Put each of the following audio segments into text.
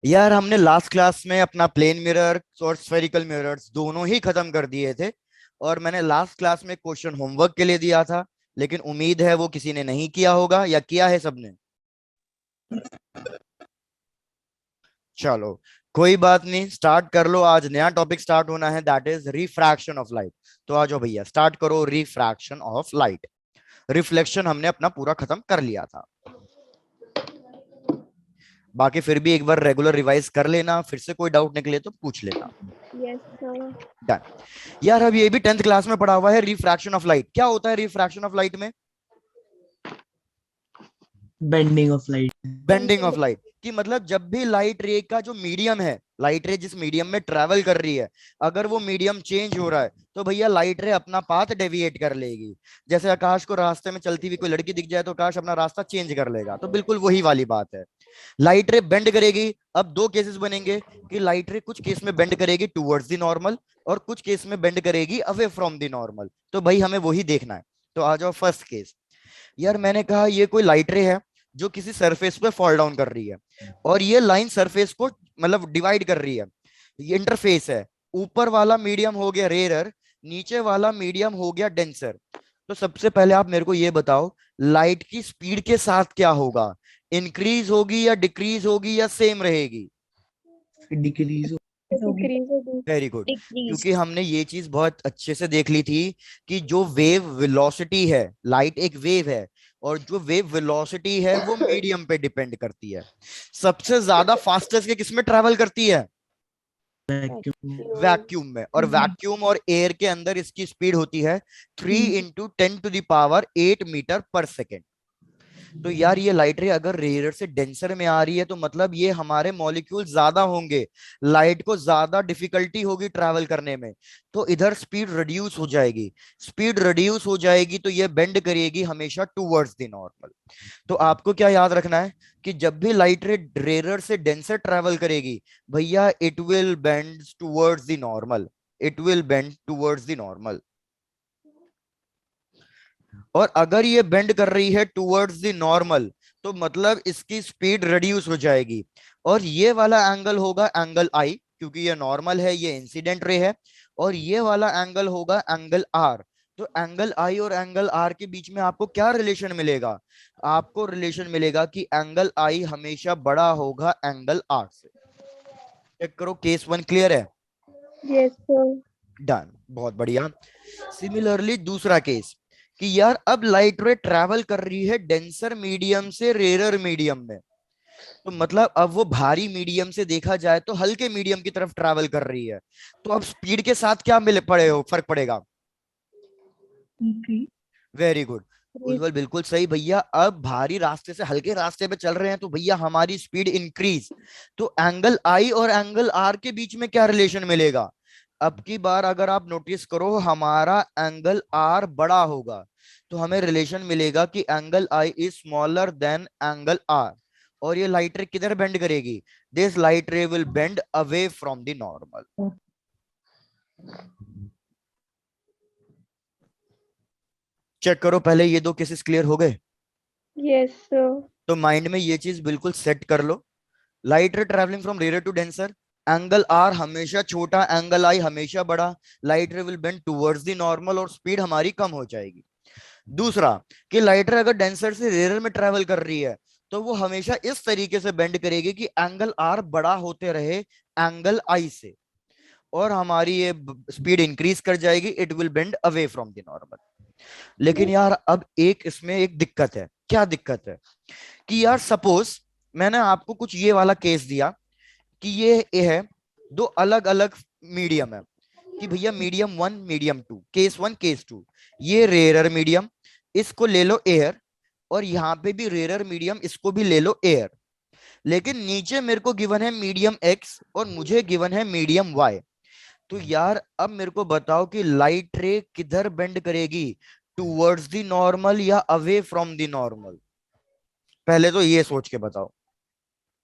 यार हमने last class में अपना प्लेन मिरर और स्फेरिकल मिरर्स दोनों ही खत्म कर दिए थे। और मैंने लास्ट क्लास में क्वेश्चन होमवर्क के लिए दिया था, लेकिन उम्मीद है वो किसी ने नहीं किया होगा, या किया है सबने। चलो, कोई बात नहीं, स्टार्ट कर लो। आज नया टॉपिक स्टार्ट होना है, that is refraction of light. तो आ जाओ भैया, स्टार्ट करो। Refraction of light. रिफ्लेक्शन हमने अपना पूरा खत्म कर लिया था। बाकी फिर भी एक बार रेगुलर रिवाइज कर लेना, फिर से कोई डाउट निकले तो पूछ लेना। Yes sir. डन। यार अब ये भी 10th क्लास में पढ़ा हुआ है, रिफ्रैक्शन ऑफ लाइट। क्या होता है रिफ्रैक्शन ऑफ लाइट में? Bending of light. Bending of light की मतलब जब भी लाइट रे का जो मीडियम है, लाइट रे जिस मीडियम में ट्रेवल कर रही है, अगर वो मीडियम चेंज हो रहा है तो भैया लाइट रे अपना पाथ डेविएट कर लेगी। जैसे आकाश को रास्ते में चलती हुई कोई लड़की दिख जाए तो आकाश अपना रास्ता चेंज कर लेगा, तो बिल्कुल वही वाली बात है। लाइट रे बेंड करेगी। अब दो केसेस बनेंगे कि लाइट रे कुछ केस में बेंड करेगी टुवर्ड्स द नॉर्मल, और कुछ केस में बेंड करेगी अवे फ्रॉम द नॉर्मल। तो भाई हमें वही देखना है। तो आ जाओ फर्स्ट केस। यार मैंने कहा ये कोई लाइट रे है जो किसी सरफेस पे फॉल डाउन कर रही है, और ये लाइन सरफेस को मतलब डिवाइड कर रही है। ये इंटरफेस है। ऊपर वाला मीडियम हो गया रेयर, नीचे वाला मीडियम हो गया डेंसर। तो सबसे पहले आप मेरे को ये बताओ, लाइट की स्पीड के साथ क्या होगा? इंक्रीज होगी या डिक्रीज होगी या सेम रहेगी? डिक्रीज होगी। डिक्रीज होगी। Very good. डिक्रीज। क्योंकि हमने ये चीज बहुत अच्छे से देख ली थी कि जो वेव वेलोसिटी है, लाइट एक वेव है, और जो वेव वेलोसिटी है वो मीडियम पे डिपेंड करती है। सबसे ज्यादा फास्टेस्ट के किसमें ट्रैवल करती है? वैक्यूम। वैक्यूम में। और वैक्यूम और एयर के अंदर इसकी स्पीड होती है 3 × 10⁸ मीटर पर सेकेंड। तो यार ये लाइट रे अगर रेयर से डेंसर में आ रही है तो मतलब ये हमारे मॉलिक्यूल ज्यादा होंगे, लाइट को ज्यादा डिफिकल्टी होगी ट्रैवल करने में। तो इधर स्पीड रिड्यूस हो जाएगी। स्पीड रिड्यूस हो जाएगी तो ये बेंड करेगी हमेशा टुवर्ड्स द नॉर्मल। तो आपको क्या याद रखना है कि जब भी लाइट रे रेयर से डेंसर ट्रैवल करेगी, भैया it will bend towards the normal. It will bend towards the normal. और अगर ये बेंड कर रही है टुवर्ड्स द नॉर्मल, तो मतलब इसकी स्पीड रिड्यूस हो जाएगी। और ये वाला एंगल होगा एंगल आई, क्योंकि ये नॉर्मल है, ये इंसिडेंट रे है। और ये वाला एंगल होगा एंगल आर। तो एंगल आई और एंगल आर के बीच में आपको क्या रिलेशन मिलेगा? आपको रिलेशन मिलेगा कि एंगल आई हमेशा बड़ा होगा एंगल आर से। चेक करो, केस वन क्लियर है? Yes sir. डन, बहुत बढ़िया। सिमिलरली दूसरा केस, कि यार अब लाइट रे ट्रैवल कर रही है डेंसर मीडियम से रेयर मीडियम में। तो मतलब अब वो भारी मीडियम से देखा जाए तो हल्के मीडियम की तरफ ट्रैवल कर रही है। तो अब स्पीड के साथ क्या मिले पड़े हो फर्क पड़ेगा? Very good. उज्जवल बिल्कुल सही भैया। अब भारी रास्ते से हल्के रास्ते पे चल रहे हैं तो भैया हमारी स्पीड इंक्रीज। तो एंगल आई और एंगल आर के बीच में क्या रिलेशन मिलेगा? अब की बार अगर आप नोटिस करो, हमारा एंगल आर बड़ा होगा, तो हमें रिलेशन मिलेगा कि angle I is smaller than angle R. और ये लाइट रे किधर बेंड करेगी? This light ray will bend away from the normal. Check करो, पहले ये दो केसेस क्लियर हो गए? Yes sir. तो माइंड में ये चीज बिल्कुल सेट कर लो। Light ray travelling from rarer to denser, angle r हमेशा छोटा, एंगल आई हमेशा बड़ा। Light ray will bend towards the normal और स्पीड हमारी कम हो जाएगी। दूसरा, कि लाइट रे अगर डेंसर से रेयर में ट्रेवल कर रही है तो वो हमेशा इस तरीके से बेंड करेगी कि एंगल आर बड़ा होते रहे एंगल आई से, और हमारी ये स्पीड इंक्रीज कर जाएगी। It will bend away from the normal. लेकिन यार अब एक इसमें एक दिक्कत है। क्या दिक्कत है? कि यार सपोज मैंने आपको कुछ ये वाला केस दिया कि ये है दो अलग अलग मीडियम है, कि भैया medium one medium two, case one case two. ये रेयर मीडियम, इसको ले लो एयर, और यहाँ पे भी रेयर मीडियम, इसको भी ले लो एयर। लेकिन नीचे मेरे को गिवन है मीडियम एक्स और मुझे गिवन है मीडियम वाई। तो यार अब मेरे को बताओ कि लाइट रे किधर बेंड करेगी, टुवर्ड्स द नॉर्मल या अवे फ्रॉम द नॉर्मल? पहले तो ये सोच के बताओ।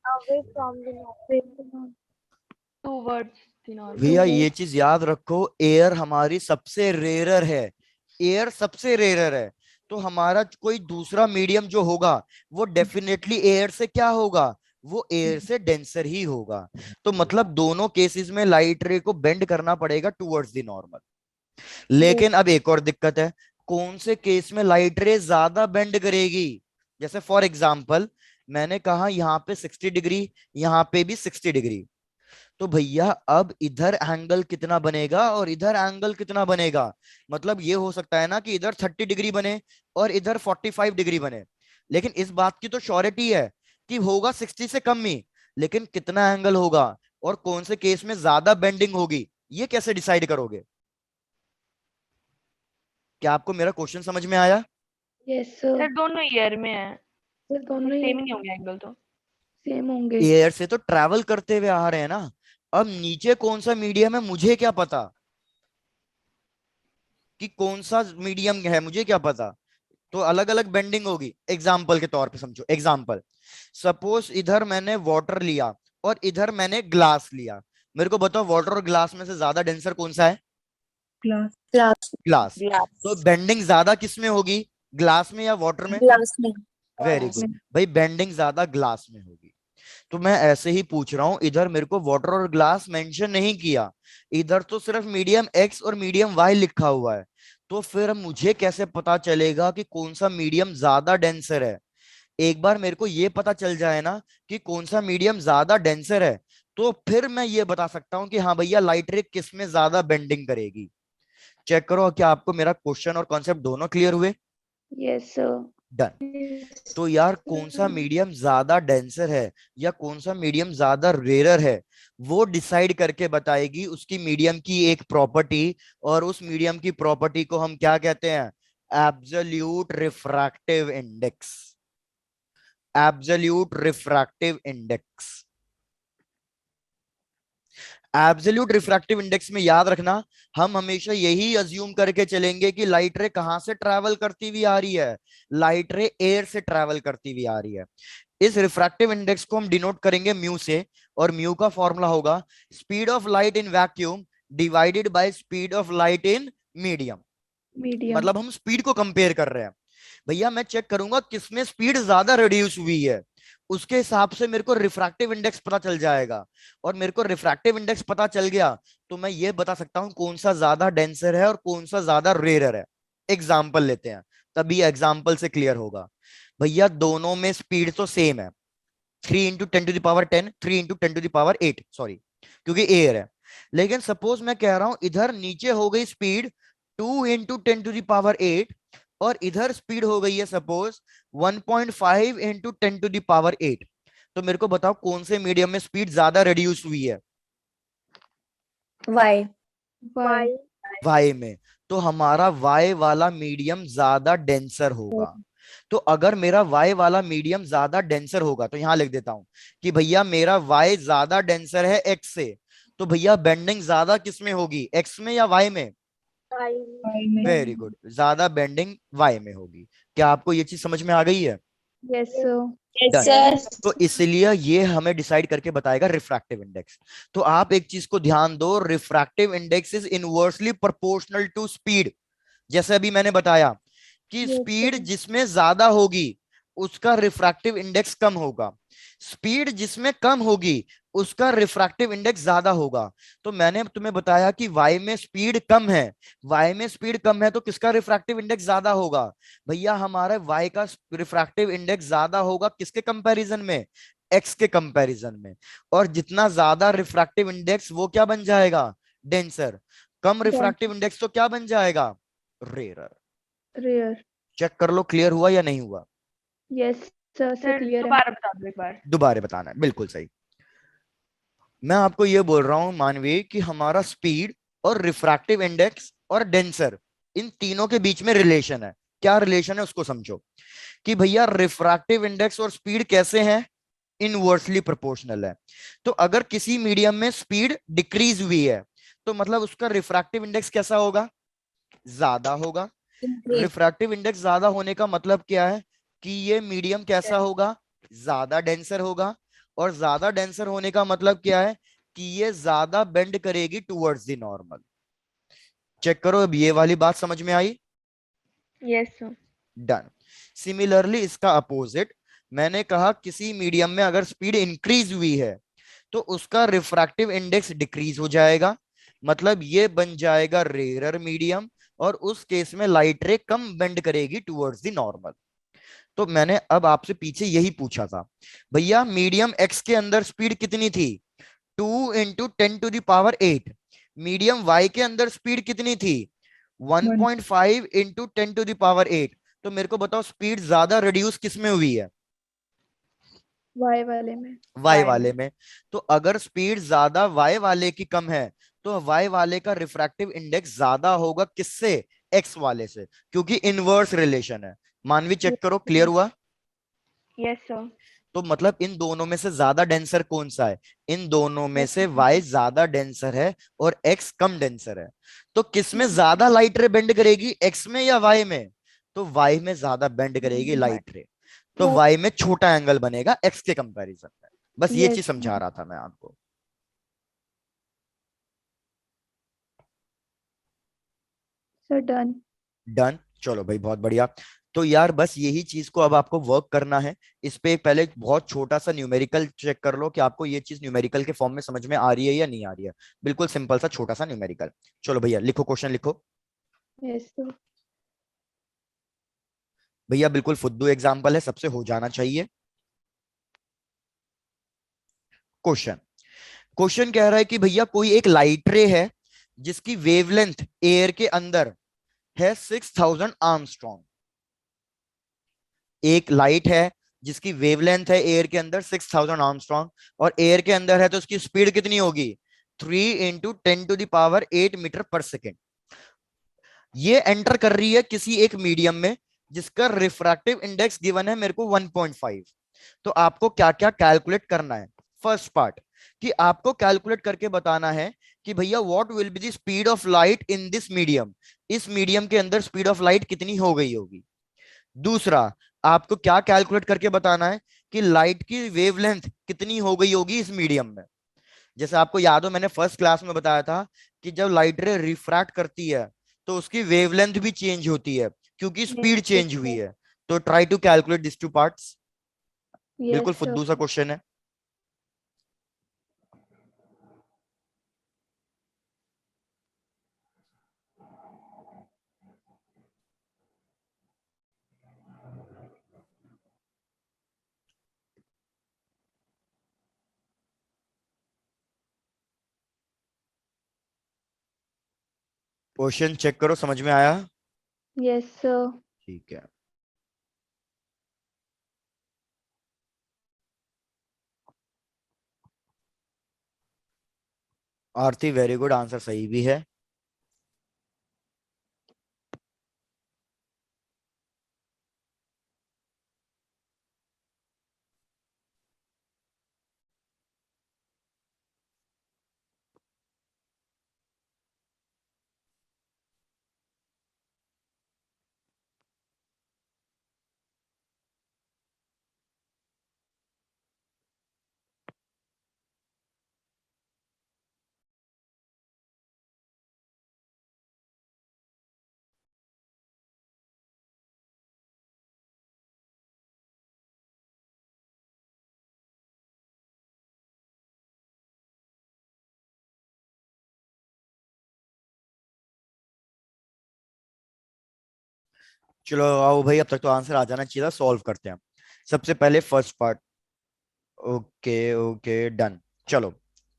Away from the normal. Towards the normal. भैया ये चीज याद रखो, एयर हमारी सबसे रेयर है। एयर सबसे रेयर है। तो हमारा कोई दूसरा मीडियम जो होगा वो डेफिनेटली एयर से क्या होगा, वो एयर से डेंसर ही होगा। तो मतलब दोनों केसेस में लाइट रे को बेंड करना पड़ेगा टुवर्ड्स द नॉर्मल। लेकिन अब एक और दिक्कत है, कौन से केस में लाइट रे ज्यादा बेंड करेगी? जैसे फॉर एग्जाम्पल मैंने कहा यहाँ पे 60 डिग्री, यहाँ पे भी 60 डिग्री, तो भैया अब इधर एंगल कितना बनेगा और इधर एंगल कितना बनेगा? मतलब ये हो सकता है ना कि इधर 30 डिग्री बने और इधर 45 डिग्री बने, लेकिन इस बात की तो श्योरिटी है कि होगा 60 से कम ही, लेकिन कितना एंगल होगा और कौन से केस में ज्यादा बेंडिंग होगी, ये कैसे डिसाइड करोगे? क्या आपको मेरा क्वेश्चन समझ में आया? Yes sir. सर दोनों ईयर में है, सर दोनों सेम ही ही नहीं होंगे एंगल तो। सेम होंगे। एयर से तो ट्रैवल करते हुए आ रहे हैं ना, अब नीचे कौन सा मीडियम है मुझे क्या पता कि कौन सा मीडियम है, मुझे क्या पता? तो अलग अलग बेंडिंग होगी। एग्जाम्पल के तौर पे समझो, एग्जाम्पल सपोज इधर मैंने वाटर लिया और इधर मैंने ग्लास लिया, मेरे को बताओ वाटर और ग्लास में से ज्यादा डेंसर कौन सा है? Class glass glass. तो ग्लास बेंडिंग ज्यादा किस में होगी, ग्लास में या वाटर में? ग्लास में वेरी गुड भाई, बेंडिंग ज्यादा ग्लास में होगी। तो मैं ऐसे ही पूछ रहा हूं, इधर मेरे को वाटर और ग्लास मेंशन नहीं किया, इधर तो सिर्फ मीडियम एक्स और मीडियम वाई लिखा हुआ है, तो फिर मुझे कैसे पता चलेगा कि कौन सा मीडियम ज्यादा डेंसर है? एक बार मेरे को ये पता चल जाए ना कि कौन सा मीडियम ज्यादा डेंसर है, तो फिर मैं ये बता सकता हूं कि हाँ भैया लाइट रे किस में ज्यादा बेंडिंग करेगी। चेक करो क्या आपको मेरा क्वेश्चन और कॉन्सेप्ट दोनों क्लियर हुए? Yes sir. डन। तो यार कौन सा मीडियम ज्यादा डेंसर है या कौन सा मीडियम ज्यादा रेयर है, वो डिसाइड करके बताएगी उसकी मीडियम की एक प्रॉपर्टी, और उस मीडियम की प्रॉपर्टी को हम क्या कहते हैं? Absolute refractive index. Absolute refractive index. Absolute refractive index में याद रखना, हम हमेशा यही अज्यूम करके चलेंगे कि लाइट रे कहां से ट्रैवल करती हुई आ रही है, लाइट रे एयर से ट्रैवल करती हुई आ रही है। इस रिफ्रैक्टिव इंडेक्स को हम डिनोट करेंगे म्यू से, और म्यू का फॉर्मूला होगा speed of light in vacuum divided by speed of light in medium. Medium. मतलब हम स्पीड को कंपेयर कर रहे हैं। भैया मैं चेक करूंगा किसमें स्पीड ज्यादा रिड्यूस हुई है, उसके हिसाब से मेरे को रिफ्रैक्टिव इंडेक्स पता चल जाएगा, और मेरे को रिफ्रैक्टिव इंडेक्स पता चल गया तो मैं ये बता सकता हूं कौन सा ज्यादा डेंसर है और कौन सा ज्यादा रेयर है। एग्जाम्पल लेते हैं, तभी एग्जाम्पल से क्लियर होगा। भैया दोनों में स्पीड तो सेम है, 3 × 10⁻⁰, 3 × 10⁸ सॉरी, क्योंकि एयर है। लेकिन सपोज मैं कह रहा हूं इधर नीचे हो गई स्पीड 2 × 10⁸, और इधर स्पीड हो गई है सपोज 1.5 × 10⁸। तो मेरे को बताओ कौन से मीडियम में स्पीड ज्यादा रिड्यूस हुई है? Y Y. वाई में। तो हमारा वाई वाला मीडियम ज्यादा डेंसर होगा। तो अगर मेरा वाई वाला मीडियम ज्यादा डेंसर होगा तो यहां लिख देता हूं कि भैया मेरा वाई ज्यादा डेंसर है एक्स से, तो भैया बेंडिंग ज्यादा किस में होगी, एक्स में या वाई में? वाई। वेरी गुड, ज्यादा बेंडिंग वाई में होगी। क्या आपको ये चीज समझ में आ गई है? Yes sir. Yes Done. Sir तो इसलिए ये हमें डिसाइड करके बताएगा रिफ्रैक्टिव इंडेक्स। तो आप एक चीज को ध्यान दो, refractive index is inversely proportional to speed. जैसे अभी मैंने बताया कि Yes, स्पीड sir. जिसमें ज्यादा होगी उसका रिफ्रैक्टिव इंडेक्स कम होगा, स्पीड जिसमें कम होगी उसका रिफ्रैक्टिव इंडेक्स ज्यादा होगा। तो मैंने तुम्हें बताया कि y में स्पीड कम है, y में स्पीड कम है तो किसका रिफ्रैक्टिव इंडेक्स ज्यादा होगा? भैया हमारे y का रिफ्रैक्टिव इंडेक्स ज्यादा होगा किसके कंपैरिजन में? x के कंपैरिजन में। और जितना ज्यादा रिफ्रैक्टिव इंडेक्स वो क्या बन जाएगा? डेंसर। कम रिफ्रैक्टिव इंडेक्स तो क्या बन जाएगा? रेयर। रेयर। चेक कर लो क्लियर हुआ या नहीं हुआ? यस सर, से सर क्लियर है। दोबारा बता दो एक बार। दोबारा बताना है, बिल्कुल सही। मैं आपको ये बोल रहा हूं मानवीय कि हमारा स्पीड और रिफ्रैक्टिव इंडेक्स और डेंसर, इन तीनों के बीच में रिलेशन है। क्या रिलेशन है उसको समझो कि भैया रिफ्रैक्टिव इंडेक्स और स्पीड कैसे हैं? इनवर्सली प्रोपोर्शनल है। तो अगर किसी मीडियम में स्पीड डिक्रीज हुई है तो मतलब उसका रिफ्रैक्टिव इंडेक्स कैसा होगा? ज्यादा होगा। इंक्रीज रिफ्रैक्टिव इंडेक्स ज्यादा होने का मतलब क्या है? कि ये मीडियम कैसा होगा? ज्यादा डेंसर होगा। और ज्यादा डेंसर होने का मतलब क्या है? कि ये ज्यादा बेंड करेगी टुवर्ड्स द नॉर्मल। चेक करो अब ये वाली बात समझ में आई? Yes sir. डन। सिमिलरली इसका अपोजिट, मैंने कहा किसी मीडियम में अगर स्पीड इंक्रीज हुई है तो उसका रिफ्रैक्टिव इंडेक्स डिक्रीज हो जाएगा, मतलब ये बन जाएगा रेयर मीडियम, और उस केस में लाइट रे कम बेंड करेगी टुवर्ड्स द नॉर्मल। तो मैंने अब आपसे पीछे यही पूछा था, भैया मीडियम एक्स के अंदर स्पीड कितनी थी, 2 × 10⁸। मीडियम वाई के अंदर स्पीड कितनी थी, 1.5 × 10⁸। तो मेरे को बताओ स्पीड ज्यादा रिड्यूस किस में हुई है, Y वाले में। वाई Y वाले में। में। तो अगर स्पीड ज्यादा वाई वाले की कम है तो वाई वाले का रिफ्रैक्टिव इंडेक्स ज्यादा होगा किससे, एक्स वाले से, क्योंकि इनवर्स रिलेशन है। मानवी चेक करो, क्लियर हुआ। Yes sir. तो मतलब इन दोनों में से ज्यादा डेंसर कौन सा है, इन दोनों में से y ज्यादा डेंसर है और x कम डेंसर है। तो किस में ज्यादा लाइट रे बेंड करेगी, x में या y में, तो y में ज्यादा बेंड करेगी लाइट रे, तो y में छोटा एंगल बनेगा x के कंपैरिजन में। बस ये चीज समझा रहा था मैं आपको। Sir done. डन, चलो भाई बहुत बढ़िया। तो यार बस यही चीज को अब आपको वर्क करना है। इस पे पहले एक बहुत छोटा सा न्यूमेरिकल चेक कर लो कि आपको ये चीज न्यूमेरिकल के फॉर्म में समझ में आ रही है या नहीं आ रही है। बिल्कुल सिंपल सा छोटा सा न्यूमेरिकल। चलो भैया लिखो, क्वेश्चन लिखो। Yes sir. भैया बिल्कुल फुद्दू एग्जाम्पल है, सबसे हो जाना चाहिए। क्वेश्चन क्वेश्चन कह रहा है कि भैया कोई एक लाइट रे है जिसकी वेवलेंथ एयर के अंदर है 6000 आर्मस्ट्रॉन्ग। एक लाइट है जिसकी वेवलेंथ है एयर के अंदर 6000 आर्मस्ट्रॉन्ग, और एयर के अंदर है तो उसकी स्पीड कितनी होगी, 3 × 10⁸मीटर पर सेकेंड। ये एंटर कर रही है किसी एक मीडियम में जिसका रिफ्रैक्टिव इंडेक्स गिवन है मेरे को 1.5। तो आपको क्या क्या कैलकुलेट करना है, फर्स्ट पार्ट कि आपको कैलकुलेट करके बताना है कि भैया what will be the speed of light in this medium, इस मीडियम के अंदर स्पीड ऑफ लाइट कितनी हो गई होगी। दूसरा, आपको क्या कैलकुलेट करके बताना है कि लाइट की वेवलेंथ कितनी हो गई होगी इस मीडियम में। जैसे आपको याद हो मैंने फर्स्ट क्लास में बताया था कि जब लाइट रे रिफ्रैक्ट करती है तो उसकी वेवलेंथ भी चेंज होती है क्योंकि स्पीड चेंज हुई है। तो try to calculate this two parts. बिल्कुल यस सर। फुद्दू सा क्वेश्चन है। क्वेश्चन चेक करो, समझ में आया। Yes sir. ठीक है। आरती वेरी गुड, आंसर सही भी है। चलो आओ भाई, अब तक तो आंसर आ जाना चाहिए था, सॉल्व करते हैं। सबसे पहले first part. Okay okay done. चलो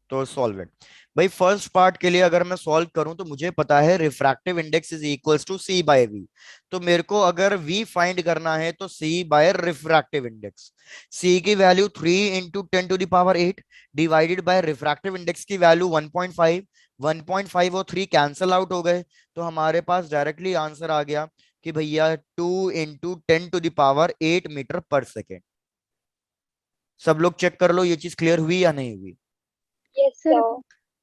तो सॉल्व इट। भाई फर्स्ट पार्ट के लिए अगर मैं सॉल्व करूं तो मुझे पता है refractive index is equals to C by V. तो मेरे को अगर वी फाइंड करना है तो C by refractive index. C की value 3 × 10⁸ divided by refractive index की वैल्यू 1.5। 1.5 और 3 कैंसल आउट हो गए, तो हमारे पास डायरेक्टली आंसर आ गया कि भैया 2 × 10⁸मीटर पर सेकेंड। सब लोग चेक कर लो ये चीज क्लियर हुई या नहीं हुई। Yes sir.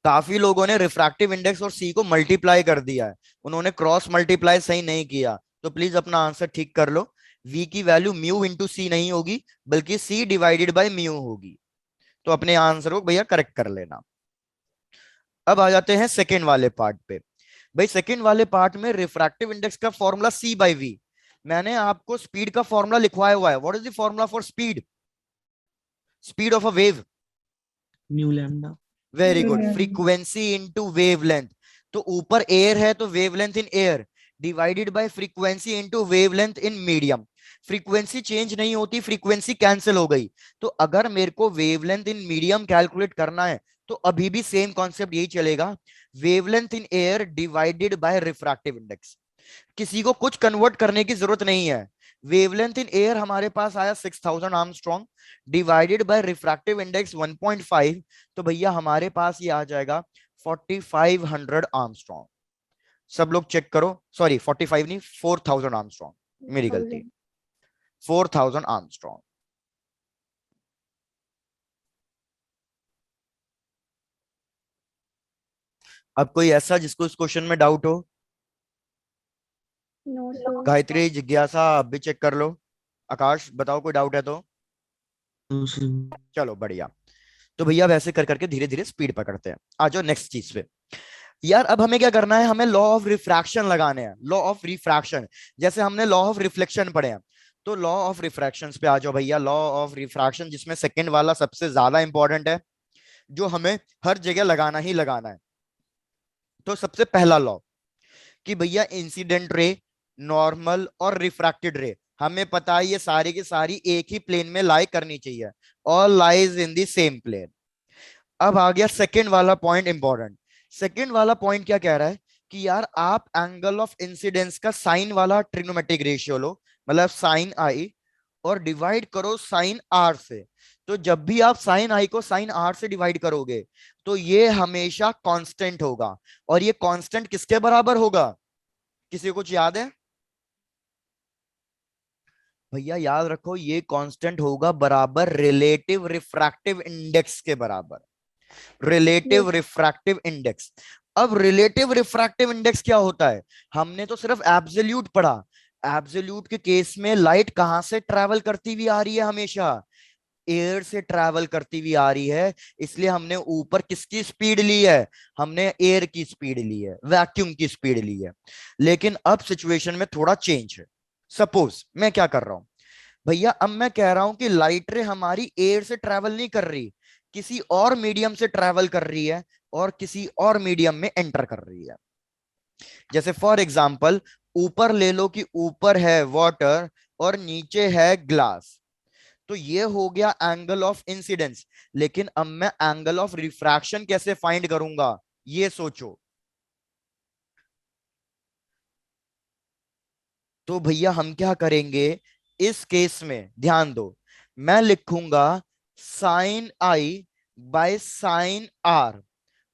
काफी लोगों ने रिफ्रैक्टिव इंडेक्स और सी को मल्टीप्लाई कर दिया है, उन्होंने क्रॉस मल्टीप्लाई सही नहीं किया, तो प्लीज अपना आंसर ठीक कर लो। वी की वैल्यू म्यू इंटू सी नहीं होगी बल्कि सी डिवाइडेड बाय म्यू होगी। तो अपने आंसर को भैया करेक्ट कर लेना। अब आ जाते हैं सेकेंड वाले पार्ट पे। भाई सेकेंड वाले पार्ट में रिफ्रैक्टिव इंडेक्स का फॉर्मूला सी बाय वी, मैंने आपको स्पीड का फॉर्मूला लिखवाया हुआ है. What is the formula for speed? Speed of a wave. New lambda. Very good. Yeah. Frequency into wavelength. तो ऊपर एयर है तो wavelength in air divided by frequency into wavelength in medium. Frequency change नहीं होती, frequency cancel हो गई. तो अगर मेरे को वेवलेंथ इन मीडियम कैलकुलेट करना है तो अभी भी सेम कॉन्सेप्ट यही चलेगा. Wavelength in air divided by refractive index. किसी को कुछ कन्वर्ट करने की जरूरत नहीं है. वेवलेंथ इन एयर हमारे पास आया 6000 Armstrong divided by refractive index 1.5. तो भैया हमारे पास ये आ जाएगा 4500 आर्मस्ट्रॉन्ग. सब लोग चेक करो. सॉरी 45 नहीं, 4000 आर्मस्ट्रॉन्ग, मेरी गलती. 4000 आर्मस्ट्रॉन्ग. अब कोई ऐसा जिसको इस क्वेश्चन में डाउट हो? No, sir. गायत्री, जिज्ञासा, आप भी चेक कर लो. आकाश बताओ कोई डाउट है तो. तो सर चलो बढ़िया. तो भैया वैसे कर करके धीरे धीरे स्पीड पकड़ते हैं. आ जाओ नेक्स्ट चीज पे. यार अब हमें क्या करना है, हमें लॉ ऑफ रिफ्रैक्शन लगाने हैं. लॉ ऑफ रिफ्रैक्शन, जैसे हमने लॉ ऑफ रिफ्लेक्शन पढ़े हैं. तो लॉ ऑफ रिफ्रैक्शन पे आ जाओ भैया. लॉ ऑफ रिफ्रैक्शन जिसमें सेकंड वाला सबसे ज्यादा इंपॉर्टेंट है, जो हमें हर जगह लगाना ही लगाना है. तो सबसे पहला लॉ कि भैया इंसिडेंट रे, नॉर्मल और रिफ्रैक्टेड रे, हमें पता है ये सारी की सारी एक ही प्लेन में लाई करनी चाहिए. All lies in the same plane. अब आ गया सेकंड वाला पॉइंट इंपॉर्टेंट. सेकंड वाला पॉइंट क्या कह रहा है कि यार आप एंगल ऑफ इंसिडेंस का साइन वाला ट्रिग्नोमेट्रिक रेशियो लो, मतलब साइन आई, और डिवाइड करो साइन आर से. तो जब भी आप साइन आई को साइन आर से डिवाइड करोगे तो ये हमेशा कांस्टेंट होगा. और ये कांस्टेंट किसके बराबर होगा? किसी को कुछ याद है? भैया याद रखो, ये कांस्टेंट होगा बराबर रिलेटिव रिफ्रैक्टिव इंडेक्स के बराबर. Relative refractive index. अब रिलेटिव रिफ्रैक्टिव इंडेक्स क्या होता है? हमने तो सिर्फ एब्सोल्यूट पढ़ा. एब्सोल्यूट के केस में लाइट कहां से ट्रैवल करती हुई आ रही है? हमेशा एयर से ट्रैवल करती हुई आ रही है. इसलिए हमने ऊपर किसकी स्पीड ली है? हमने एयर की स्पीड ली है, वैक्यूम की स्पीड ली है. लेकिन अब सिचुएशन में थोड़ा चेंज है. सपोज मैं क्या कर रहा हूं भैया, अब मैं कह रहा हूं कि लाइट रे हमारी एयर से ट्रैवल नहीं कर रही, किसी और मीडियम से ट्रैवल कर रही है और किसी और मीडियम में एंटर कर रही है. जैसे फॉर एग्जांपल ऊपर ले लो कि ऊपर है वाटर और नीचे है ग्लास. तो ये हो गया एंगल ऑफ इंसिडेंस. लेकिन अब मैं एंगल ऑफ रिफ्रैक्शन कैसे फाइंड करूंगा, ये सोचो. तो भैया हम क्या करेंगे इस केस में, ध्यान दो. मैं लिखूंगा sine I by sine R.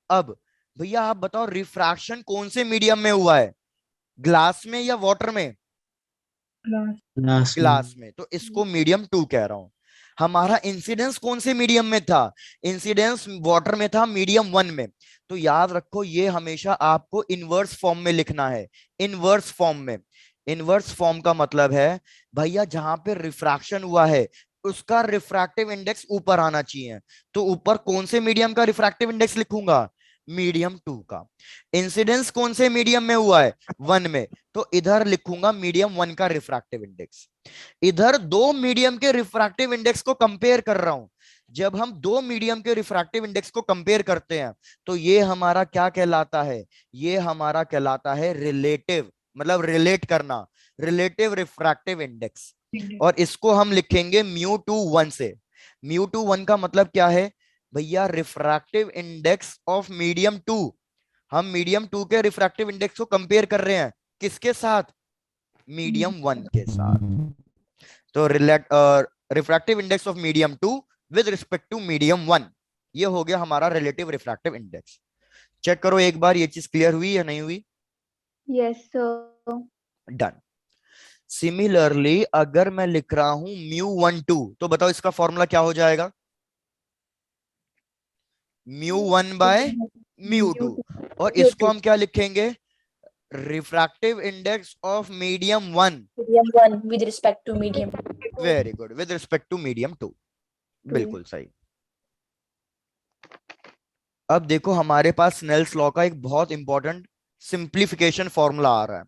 अब भैया आप बताओ रिफ्रैक्शन कौन से मीडियम में हुआ है, ग्लास में या वाटर में? लास्ट ग्लास में. तो इसको मीडियम 2 कह रहा हूं. हमारा इंसिडेंस कौन से मीडियम में था? इंसिडेंस वाटर में था, मीडियम 1 में. तो याद रखो ये हमेशा आपको इनवर्स फॉर्म में लिखना है. इनवर्स फॉर्म में. इनवर्स फॉर्म का मतलब है भैया जहां पे रिफ्रैक्शन हुआ है उसका रिफ्रैक्टिव इंडेक्स ऊपर आना चाहिए. तो ऊपर कौन से मीडियम का रिफ्रैक्टिव इंडेक्स लिखूंगा? मीडियम 2 का. इंसिडेंस कौन से मीडियम में हुआ है? 1 में. तो इधर लिखूंगा मीडियम 1 का रिफ्रैक्टिव इंडेक्स. इधर दो मीडियम के रिफ्रैक्टिव इंडेक्स को कंपेयर कर रहा हूं. जब हम दो मीडियम के रिफ्रैक्टिव इंडेक्स को कंपेयर करते हैं तो ये हमारा क्या कहलाता है? ये हमारा कहलाता है रिलेटिव, मतलब रिलेट करना, रिलेटिव रिफ्रैक्टिव इंडेक्स. और इसको हम लिखेंगे म्यू टू 1 से. म्यू टू 1 का मतलब क्या है भैया? Refractive index of medium 2. हम मीडियम 2 के रिफ्रैक्टिव इंडेक्स को कंपेयर कर रहे हैं किसके साथ? मीडियम 1 के साथ. तो refractive index of medium 2 with respect to medium 1, ये हो गया हमारा रिलेटिव रिफ्रैक्टिव इंडेक्स. चेक करो एक बार ये चीज क्लियर हुई या नहीं हुई? Yes, sir. डन. सिमिलरली अगर मैं लिख रहा हूं μ12 तो बताओ इसका फॉर्मूला क्या हो जाएगा? μ1 बाय μ2. और इसको हम क्या लिखेंगे? Refractive index of medium 1. Medium 1 with respect to medium. Very good, with respect to medium 2. बिल्कुल सही. अब देखो हमारे पास स्नेल्स लॉ का एक बहुत इंपॉर्टेंट सिंप्लीफिकेशन फॉर्मूला आ रहा है.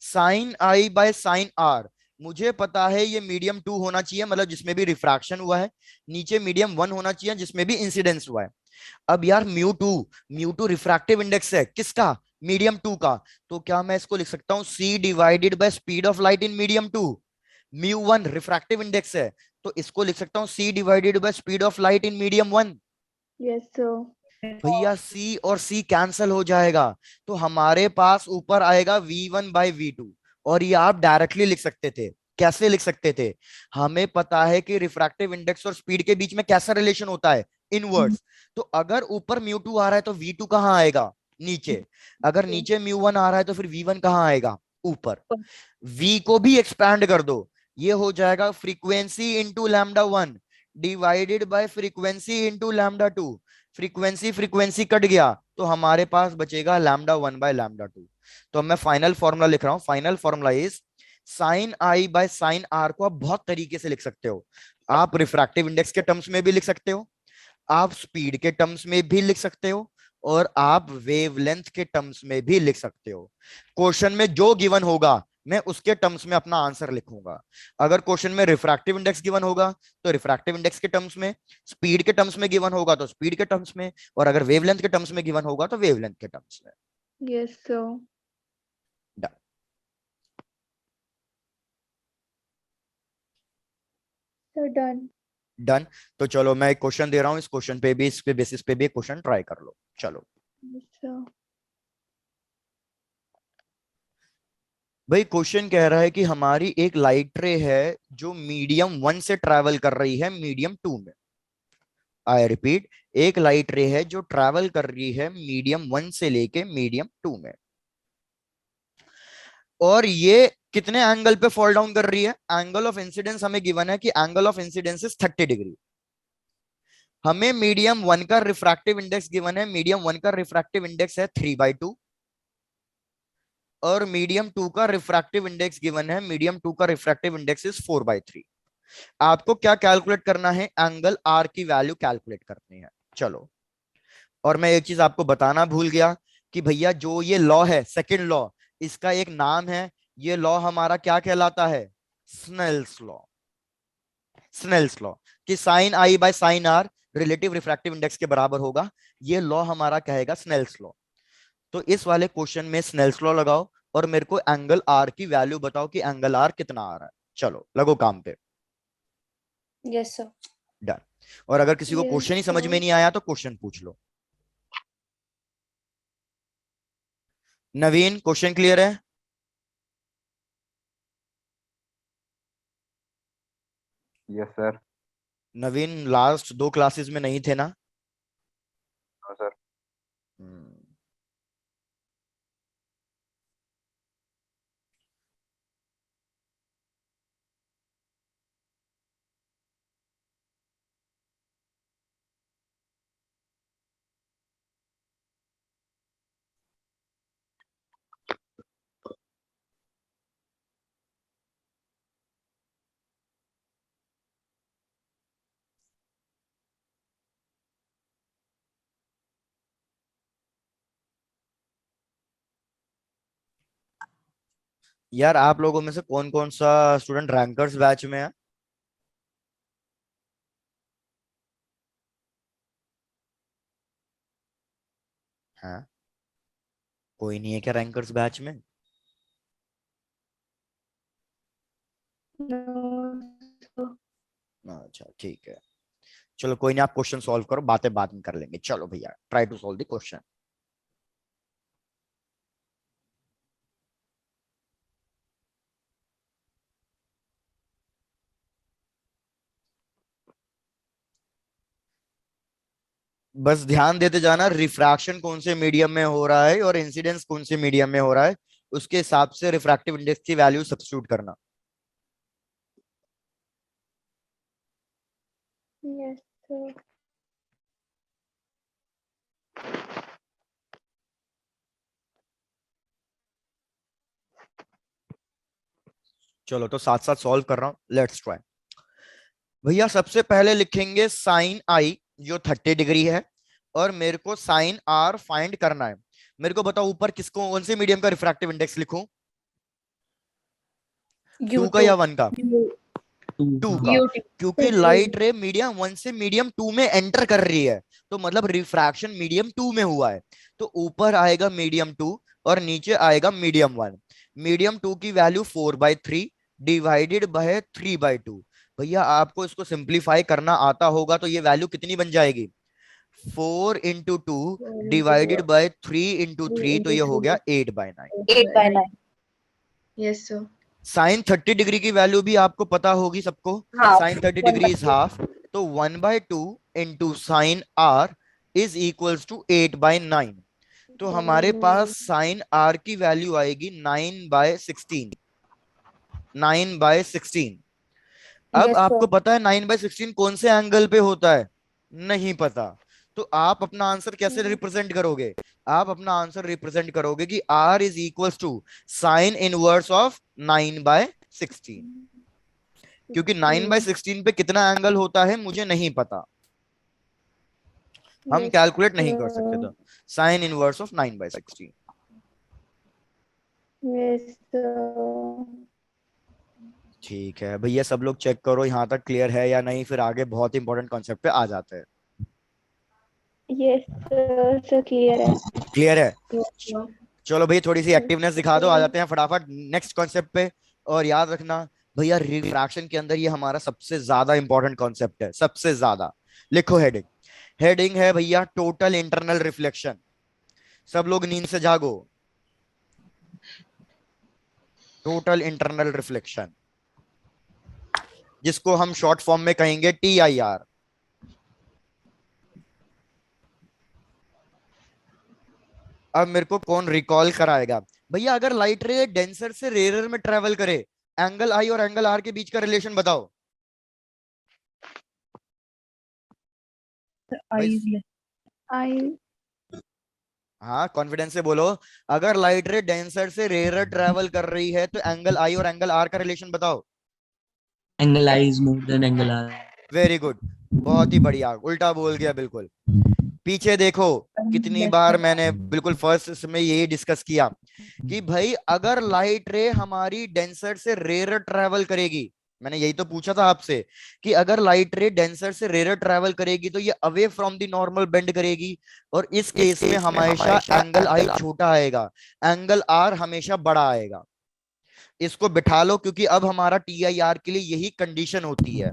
Sine I by sine R मुझे पता है ये मीडियम 2 होना चाहिए, मतलब जिसमें भी रिफ्रैक्शन हुआ है, नीचे मीडियम 1 होना चाहिए जिसमें भी इंसिडेंस हुआ है। अब यार म्यू टू रिफ्रैक्टिव इंडेक्स है किसका? मीडियम 2 का। तो क्या मैं इसको लिख सकता हूँ c divided by speed of light in medium 2? Mu 1 refractive index है, तो इसको लिख सकता हूँ c divided by speed of light in medium 1। Yes, sir. भैया c और c कैंसल हो जाएगा, तो हमारे पास ऊपर आएगा v1/v2। और ये आप डायरेक्टली लिख सकते थे। कैसे लिख सकते थे? हमें पता है कि रिफ्रैक्टिव इंडेक्स और स्पीड के बीच में कैसा रिलेशन होता है? इनवर्स। तो अगर ऊपर म्यू 2 आ रहा है तो v2 कहाँ आएगा? नीचे। अगर नीचे म्यू 1 आ रहा है तो फिर v1 कहाँ आएगा? ऊपर। v को भी एक्सपैंड कर दो, ये हो जाएगा frequency into λ1 divided by frequency into λ2। Frequency frequency cut गया तो हमारे पास बचेगा λ1/λ2। तो मैं फाइनल फॉर्मूला लिख रहा हूं। Final formula is sine I by sine R को आप बहुत तरीके से लिख सकते हो। आप रिफ्रैक्टिव इंडेक्स के टर्म्स में भी लिख सकते हो, आप स्पीड के टर्म्स में भी लिख सकते हो, और आप वेवलेंथ के टर्म्स में भी लिख सकते हो। क्वेश्चन में जो गिवन होगा मैं उसके टर्म्स में अपना आंसर लिखूंगा। अगर क्वेश्चन में रिफ्रैक्टिव इंडेक्स गिवन होगा तो रिफ्रैक्टिव इंडेक्स के टर्म्स में, स्पीड के टर्म्स में गिवन होगा तो स्पीड के टर्म्स में, और अगर वेवलेंथ के टर्म्स में गिवन होगा तो वेवलेंथ के टर्म्स में। Yes, sir. Done. So done. Done. तो चलो मैं एक क्वेश्चन दे रहा हूं, इस क्वेश्चन पे भी, इस पे बेसिस पे भी एक क्वेश्चन ट्राई कर लो। चलो Yes, sir. भाई, क्वेश्चन कह रहा है कि हमारी एक लाइट रे है जो मीडियम 1 से ट्रैवल कर रही है मीडियम 2 में। आई रिपीट, एक लाइट रे है जो ट्रैवल कर रही है मीडियम 1 से लेके मीडियम 2 में, और ये कितने एंगल पे फॉल डाउन कर रही है? एंगल ऑफ इंसिडेंस हमें गिवन है कि angle of incidence is 30 degree. हमें मीडियम 1 का रिफ्रैक्टिव इंडेक्स गिवन है, मीडियम 1 का रिफ्रैक्टिव इंडेक्स है 3/2, और मीडियम 2 का रिफ्रैक्टिव इंडेक्स गिवन है, मीडियम 2 का रिफ्रैक्टिव इंडेक्स इज 4/3। आपको क्या कैलकुलेट करना है? एंगल आर की वैल्यू कैलकुलेट करनी है। चलो, और मैं एक चीज आपको बताना भूल गया कि भैया जो ये लॉ है, सेकंड लॉ, इसका एक नाम है। ये लॉ हमारा क्या कहलाता है? Snell's law. स्नेल्स लॉ कि sine I by sine R relative refractive index के बराबर होगा, ये लॉ हमारा कहेगा स्नेल्स लॉ। तो इस वाले क्वेश्चन में स्नेल्स लॉ लगाओ और मेरे को एंगल आर की वैल्यू बताओ कि एंगल आर कितना आ रहा है। चलो लगो काम पे। Yes, sir. डन। और अगर किसी को Yes, क्वेश्चन ही समझ में sir. नहीं आया तो क्वेश्चन पूछ लो। नवीन, क्वेश्चन क्लियर है? Yes sir. Naveen, last 2 classes में नहीं थे ना? हाँ सर। हम्म, यार आप लोगों में से कौन कौन सा स्टूडेंट रैंकर्स बैच में है? हाँ, कोई नहीं है क्या रैंकर्स बैच में? No, sir. अच्छा ठीक है, चलो कोई नहीं, आप क्वेश्चन सॉल्व करो, बातें बाद में कर लेंगे। चलो भैया, try to solve the question. बस ध्यान देते जाना, रिफ्रैक्शन कौन से मीडियम में हो रहा है और इंसिडेंस कौन से मीडियम में हो रहा है, उसके हिसाब से रिफ्रैक्टिव इंडेक्स की वैल्यू सब्स्टिट्यूट करना। Yes, sir. चलो तो साथ साथ सॉल्व कर रहा हूं, लेट्स ट्राई। भैया सबसे पहले लिखेंगे साइन आई जो 30 डिग्री है, और मेरे को साइन आर फाइंड करना है। मेरे को बताओ ऊपर किसको, कौन से मीडियम का रिफ्रैक्टिव इंडेक्स लिखूं? टू का या वन का? टू टू का। का, UT. क्योंकि लाइट रे मीडियम वन से मीडियम टू में एंटर कर रही है, तो मतलब रिफ्रैक्शन मीडियम टू में हुआ है, तो ऊपर आएगा मीडियम टू और नीचे आएगा मीडियम वन। मीडियम टू की वैल्यू 4/3 डिवाइडेड बाय 3/2। भैया आपको इसको सिंप्लीफाई करना आता होगा तो ये वैल्यू कितनी बन जाएगी? 4 × 2 डिवाइडेड बाय 3 × 3, तो ये हो गया 8/9। 8/9. Yes, sir. साइन 30 डिग्री की वैल्यू भी आपको पता होगी सबको। Half. Sine 30 degree is half, तो 1/2 into sine R is equals to 8/9। तो हमारे पास साइन आर की वैल्यू आएगी 9/16। 9/16। अब Yes, आपको sir. पता है 9/16 कौन से एंगल पे होता है? नहीं पता। तो आप अपना आंसर कैसे रिप्रेजेंट करोगे? आप अपना आंसर रिप्रेजेंट करोगे कि R is equals to sine inverse of 9/16, क्योंकि 9/16 पे कितना एंगल होता है मुझे नहीं पता, हम Yes, कैलकुलेट नहीं कर sir. सकते। तो sign inverse of 9/16। Yes, sir. ठीक है भैया, सब लोग चेक करो यहाँ तक क्लियर है या नहीं, फिर आगे बहुत इंपॉर्टेंट कॉन्सेप्ट पे आ जाते हैं। Yes, sir. So clear है. क्लियर है? Yes, sir. चलो भैया थोड़ी सी एक्टिवनेस दिखा दो, आ जाते हैं फटाफट नेक्स्ट कॉन्सेप्ट पे। और याद रखना भैया, रिफ्रैक्शन के अंदर ये हमारा सबसे ज्यादा इंपॉर्टेंट कॉन्सेप्ट है, सबसे ज्यादा। लिखो हेडिंग। हेडिंग है भैया टोटल इंटरनल रिफ्लेक्शन। सब लोग नींद से जागो। टोटल इंटरनल रिफ्लेक्शन, जिसको हम शॉर्ट फॉर्म में कहेंगे TIR। अब मेरे को कौन रिकॉल कराएगा भैया, अगर लाइट रे डेंसर से रेयर में ट्रेवल करे, एंगल आई और एंगल आर के बीच का रिलेशन बताओ। भाई, I हाँ कॉन्फिडेंस से बोलो। अगर लाइट रे डेंसर से रेयर ट्रेवल कर रही है तो एंगल आई और एंगल आर का रिलेशन बताओ। Angle I is more than angle R. Very good, बहुत ही बढ़िया, उल्टा बोल गया बिल्कुल। पीछे देखो कितनी बार मैंने बिल्कुल फर्स्ट में यही डिस्कस किया कि भाई अगर लाइट रे हमारी डेंसर से रेयर ट्रेवल करेगी, मैंने यही तो पूछा था आपसे कि अगर लाइट रे डेंसर से रेयर ट्रेवल करेगी तो ये away from the normal bend करेगी, और इस केस में हमेशा एंगल आई छोटा आएगा, एंगल आर हमेशा बड़ा आएगा। इसको बिठा लो, क्योंकि अब हमारा TIR के लिए यही कंडीशन होती है।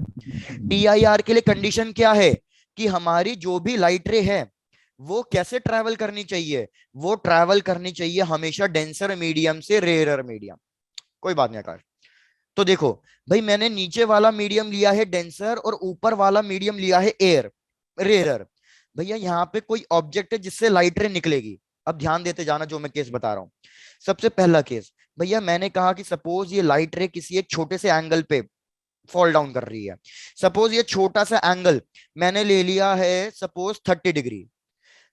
TIR के लिए कंडीशन क्या है कि हमारी जो भी लाइट रे है वो कैसे ट्रैवल करनी चाहिए? वो ट्रैवल करनी चाहिए हमेशा डेंसर मीडियम से रेयर मीडियम। कोई बात नहीं आकाश। तो देखो भाई, मैंने नीचे वाला मीडियम लिया है डेंसर और ऊपर वाला मीडियम लिया है एयर रेयर। भैया यहाँ पे कोई ऑब्जेक्ट है जिससे लाइट रे निकलेगी। अब ध्यान देते जाना जो मैं केस बता रहा हूं। सबसे पहला केस भैया, मैंने कहा कि सपोज ये लाइट रे किसी एक छोटे से एंगल पे फॉल डाउन कर रही है। सपोज ये छोटा सा एंगल मैंने ले लिया है सपोज 30 डिग्री।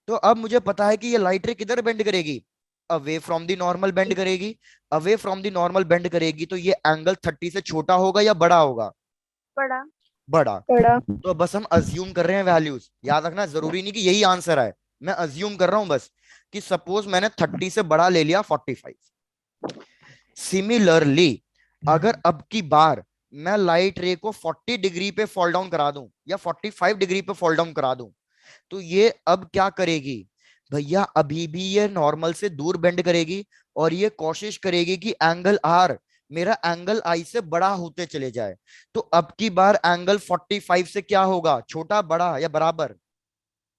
तो अब मुझे पता है कि ये लाइट रे किधर बेंड करेगी? Away from the normal bend करेगी। Away from the normal bend करेगी तो ये एंगल 30 से छोटा होगा या बड़ा होगा? बड़ा। बड़ा। पढ़ा. तो बस हम अज्यूम कर रहे हैं वैल्यूज, याद रखना जरूरी नहीं कि यही आंसर है, मैं अज्यूम कर रहा हूं बस कि सपोज मैंने 30 से बड़ा ले लिया 45। सिमिलरली अगर अब की बार मैं लाइट रे को 40 डिग्री पे फॉल डाउन करा दूं या 45 डिग्री पे फॉल डाउन करा दूं, तो ये अब क्या करेगी भैया? अभी भी ये नॉर्मल से दूर बेंड करेगी और ये कोशिश करेगी कि एंगल आर मेरा एंगल आई से बड़ा होते चले जाए। तो अब की बार एंगल 45 से क्या होगा? छोटा, बड़ा या बराबर?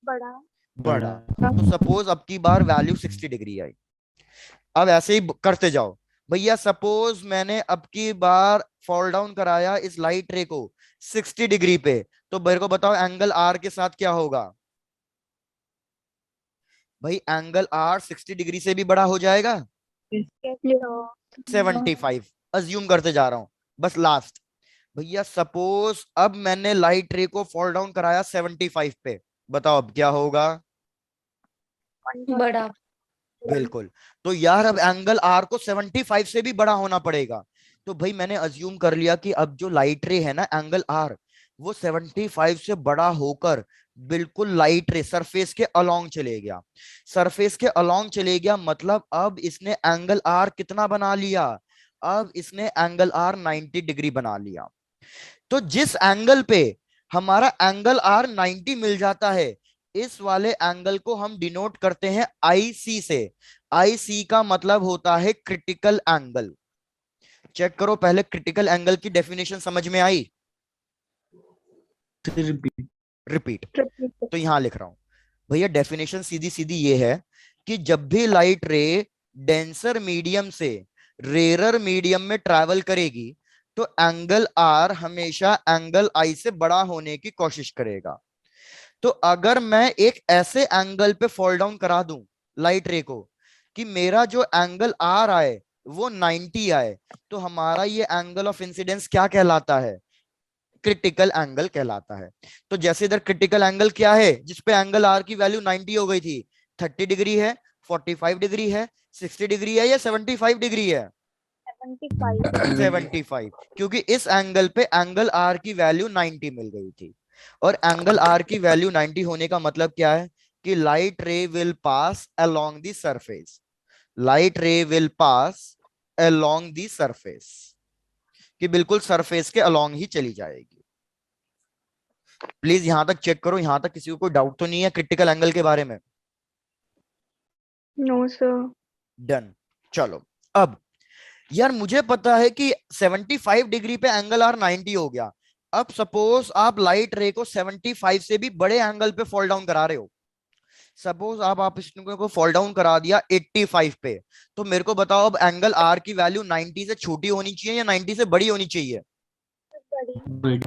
बड़ा। बड़ा। तो सपोज अब की बार वैल्यू 60 डिग्री आई। अब ऐसे ही करते जाओ भैया। सपोज मैंने अब की बार फॉल डाउन कराया इस लाइट रे को 60 डिग्री पे, तो मेरे को बताओ एंगल आर के साथ क्या होगा? भाई एंगल आर 60 डिग्री से भी बड़ा हो जाएगा। 75 अज्यूम करते जा रहा हूं बस लास्ट। भैया सपोज अब मैंने लाइट रे को फॉल डाउन कराया 75 पे, बताओ अब क्या होगा? बड़ा. बिल्कुल। तो यार अब एंगल आर को 75 से भी बड़ा होना पड़ेगा। तो भाई मैंने अज्यूम कर लिया कि अब जो लाइट रे है ना एंगल आर, वो 75 से बड़ा होकर बिल्कुल लाइट रे सरफेस के अलोंग चले गया। सरफेस के अलोंग चले गया मतलब अब इसने एंगल आर कितना बना लिया? अब इसने एंगल आर 90 डिग्री बना लिया। तो जिस एंगल पे हमारा एंगल आर 90 मिल जाता है, इस वाले एंगल को हम डिनोट करते हैं आईसी से। आईसी का मतलब होता है क्रिटिकल एंगल। चेक करो पहले, क्रिटिकल एंगल की डेफिनेशन समझ में आई? फिर repeat. रिपीट। Repeat. तो यहां लिख रहा हूं भैया, डेफिनेशन सीधी सीधी ये है कि जब भी लाइट रे डेंसर मीडियम से रेरर मीडियम में ट्रैवल करेगी, तो एंगल आर हमेशा एंगल आई से बड़ा होने की कोशिश करेगा। तो अगर मैं एक ऐसे एंगल पे फॉल डाउन करा दूं लाइट रे को कि मेरा जो एंगल आर आए वो 90 आए, तो हमारा ये एंगल ऑफ इंसिडेंस क्या कहलाता है? क्रिटिकल एंगल कहलाता है। तो जैसे इधर क्रिटिकल एंगल क्या है जिसपे एंगल आर की वैल्यू 90 हो गई थी? 30 डिग्री है, 45 डिग्री है, 60 डिग्री है या 75 डिग्री है? 75। 75, क्योंकि इस एंगल पे एंगल आर की वैल्यू 90 मिल गई थी। और एंगल आर की वैल्यू 90 होने का मतलब क्या है? कि light ray will pass along the surface. Light ray will pass along the surface, कि बिल्कुल सरफेस के अलोंग ही चली जाएगी। प्लीज यहां तक चेक करो, यहां तक किसी को कोई डाउट तो नहीं है क्रिटिकल एंगल के बारे में? No, sir. डन। चलो, अब यार मुझे पता है कि 75 डिग्री पे एंगल आर 90 हो गया। अब सपोज आप लाइट रे को 75 से भी बड़े एंगल पे फॉल डाउन करा रहे हो। सपोज आप इसको को फॉल डाउन करा दिया 85 पे, तो मेरे को बताओ अब एंगल आर की वैल्यू 90 से छोटी होनी चाहिए या 90 से बड़ी होनी चाहिए? बड़ी.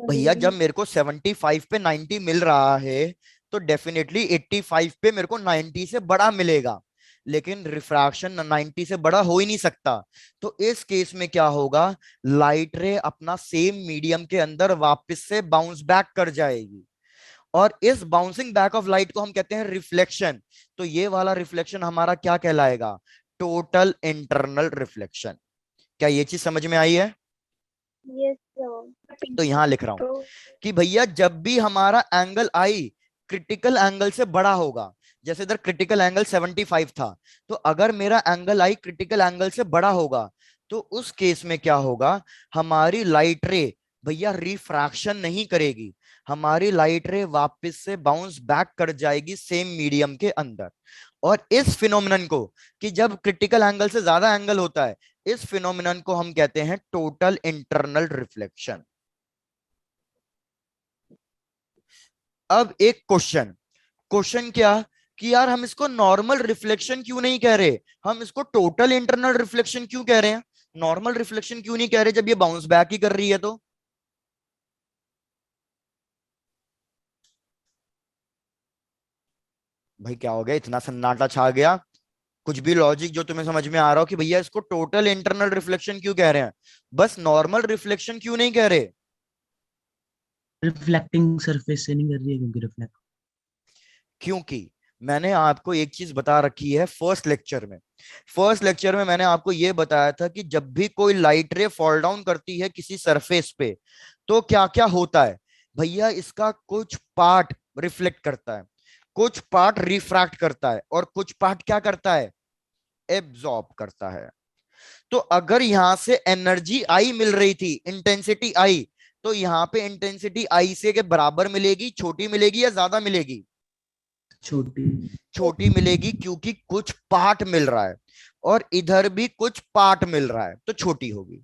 भैया जब मेरे को 75 पे 90 मिल रहा है, तो डेफिनेटली 85 पे मेरे को 90 से बड़ा मिलेगा। लेकिन रिफ्रैक्शन 90 से बड़ा हो ही नहीं सकता। तो इस केस में क्या होगा? लाइट रे अपना सेम मीडियम के अंदर वापस से बाउंस बैक कर जाएगी, और इस बाउंसिंग बैक ऑफ लाइट को हम कहते हैं रिफ्लेक्शन। तो ये वाला रिफ्लेक्शन हमारा क्या कहलाएगा? Total internal reflection. क्या ये चीज समझ में आई है? Yes, sir. तो यहां लिख रहा हूं तो कि भैया जब भी हमारा एंगल आई क्रिटिकल एंगल से बड़ा होगा, जैसे इधर क्रिटिकल एंगल 75 था, तो अगर मेरा एंगल आई क्रिटिकल एंगल से बड़ा होगा, तो उस केस में क्या होगा? हमारी लाइट रे भैया रिफ्रैक्शन नहीं करेगी, हमारी लाइट रे वापस से बाउंस बैक कर जाएगी सेम मीडियम के अंदर। और इस फिनोमिनन को, कि जब क्रिटिकल एंगल से ज्यादा एंगल होता है, इस फिनोमिनन को हम कहते हैं टोटल इंटरनल रिफ्लेक्शन। अब एक क्वेश्चन, क्वेश्चन क्या? कि यार हम इसको नॉर्मल रिफ्लेक्शन क्यों नहीं कह रहे, हम इसको टोटल इंटरनल रिफ्लेक्शन क्यों कह रहे हैं? नॉर्मल रिफ्लेक्शन क्यों नहीं कह रहे जब ये बाउंस बैक ही कर रही है? तो भाई क्या हो गया, इतना सन्नाटा छा गया? कुछ भी लॉजिक जो तुम्हें समझ में आ रहा हो कि भैया इसको टोटल इंटरनल रिफ्लेक्शन क्यों कह रहे हैं, बस नॉर्मल रिफ्लेक्शन क्यों नहीं कह रहे? रिफ्लेक्टिंग सरफेस से नहीं कर रही है क्योंकि रिफ्लेक्ट. क्योंकि मैंने आपको एक चीज बता रखी है फर्स्ट लेक्चर में। फर्स्ट लेक्चर में मैंने आपको यह बताया था कि जब भी कोई लाइट रे फॉल डाउन करती है किसी सरफेस पे, तो क्या क्या होता है भैया? इसका कुछ पार्ट रिफ्लेक्ट करता है, कुछ पार्ट रिफ्रैक्ट करता है, और कुछ पार्ट क्या करता है? एब्जॉर्ब करता है। तो अगर यहां से एनर्जी आई मिल रही थी, इंटेंसिटी आई, तो यहां पे इंटेंसिटी आई से के बराबर मिलेगी, छोटी मिलेगी या ज्यादा मिलेगी? छोटी. छोटी मिलेगी, क्योंकि कुछ पार्ट मिल रहा है, और इधर भी कुछ पार्ट मिल रहा है, तो छोटी होगी।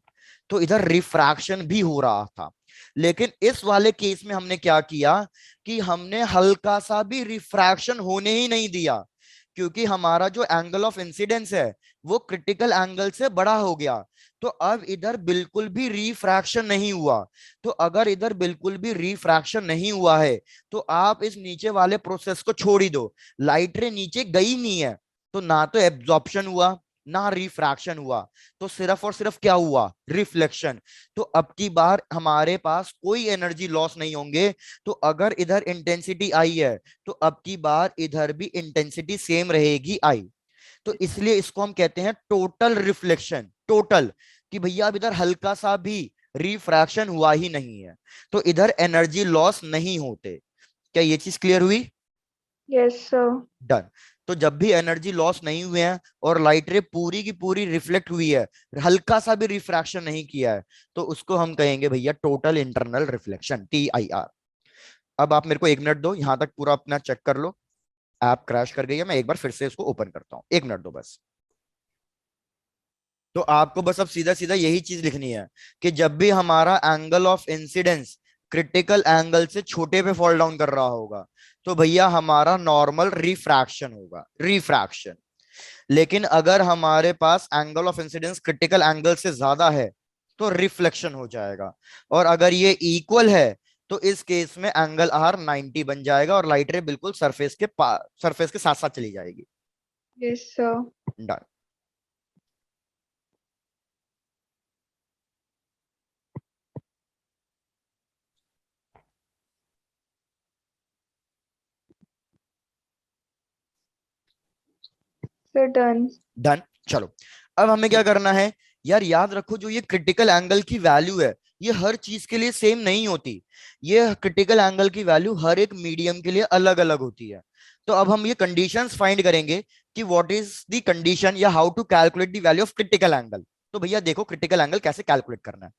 तो इधर रिफ्रैक्शन भी हो रहा था। लेकिन इस वाले केस में हमने क्या किया कि हमने हल्का सा भी रिफ्रैक्शन होने ही नहीं दिया, क्योंकि हमारा जो एंगल ऑफ इंसिडेंस है वो क्रिटिकल एंगल से बड़ा हो गया। तो अब इधर बिल्कुल भी रिफ्रैक्शन नहीं हुआ। तो अगर इधर बिल्कुल भी रिफ्रैक्शन नहीं हुआ है, तो आप इस नीचे वाले प्रोसेस को छोड़ ही दो। लाइट रे नीचे गई नहीं है, तो ना तो एब्जॉर्प्शन हुआ ना रिफ्रैक्शन हुआ, तो सिर्फ और सिर्फ क्या हुआ? रिफ्लेक्शन। तो अब की बार हमारे पास कोई एनर्जी लॉस नहीं होंगे। तो अगर इधर इंटेंसिटी आई है, तो अब की बार इधर भी इंटेंसिटी सेम रहेगी आई। तो इसलिए इसको हम कहते हैं टोटल रिफ्लेक्शन। टोटल, कि भैया अब इधर हल्का सा भी रिफ्रैक्शन हुआ ही नहीं है, तो इधर एनर्जी लॉस नहीं होते। क्या ये चीज क्लियर हुई? yes, sir. डन। तो जब भी एनर्जी लॉस नहीं हुए हैं और लाइट रे पूरी की पूरी रिफ्लेक्ट हुई है, हल्का सा भी रिफ्रैक्शन नहीं किया है, तो उसको हम कहेंगे भैया टोटल इंटरनल रिफ्लेक्शन, TIR। अब आप मेरे को 1 मिनट दो, यहां तक पूरा अपना चेक कर लो। ऐप क्रैश कर गई है, मैं एक बार फिर से इसको ओपन करता हूं, 1 मिनट दो बस। तो आपको बस अब सीधा सीधा यही चीज लिखनी है कि जब भी हमारा angle of incidence critical angle से छोटे पे फॉल डाउन कर रहा होगा, तो भैया हमारा नॉर्मल रिफ्रैक्शन होगा, रिफ्रैक्शन। लेकिन अगर हमारे पास angle of incidence critical angle से ज्यादा है तो रिफ्लेक्शन हो जाएगा। और अगर ये इक्वल है तो इस केस में एंगल R 90 बन जाएगा और लाइट रे बिल्कुल सरफेस के साथ साथ चली जाएगी। Yes, sir. Done. Sir, done. Done. चलो अब हमें क्या करना है यार, याद रखो जो ये क्रिटिकल एंगल की वैल्यू है ये हर चीज के लिए सेम नहीं होती। ये क्रिटिकल एंगल की वैल्यू हर एक मीडियम के लिए अलग अलग होती है। तो अब हम ये कंडीशंस फाइंड करेंगे कि व्हाट इज द कंडीशन या how to calculate the value of critical angle. तो भैया देखो क्रिटिकल एंगल कैसे कैलकुलेट करना है।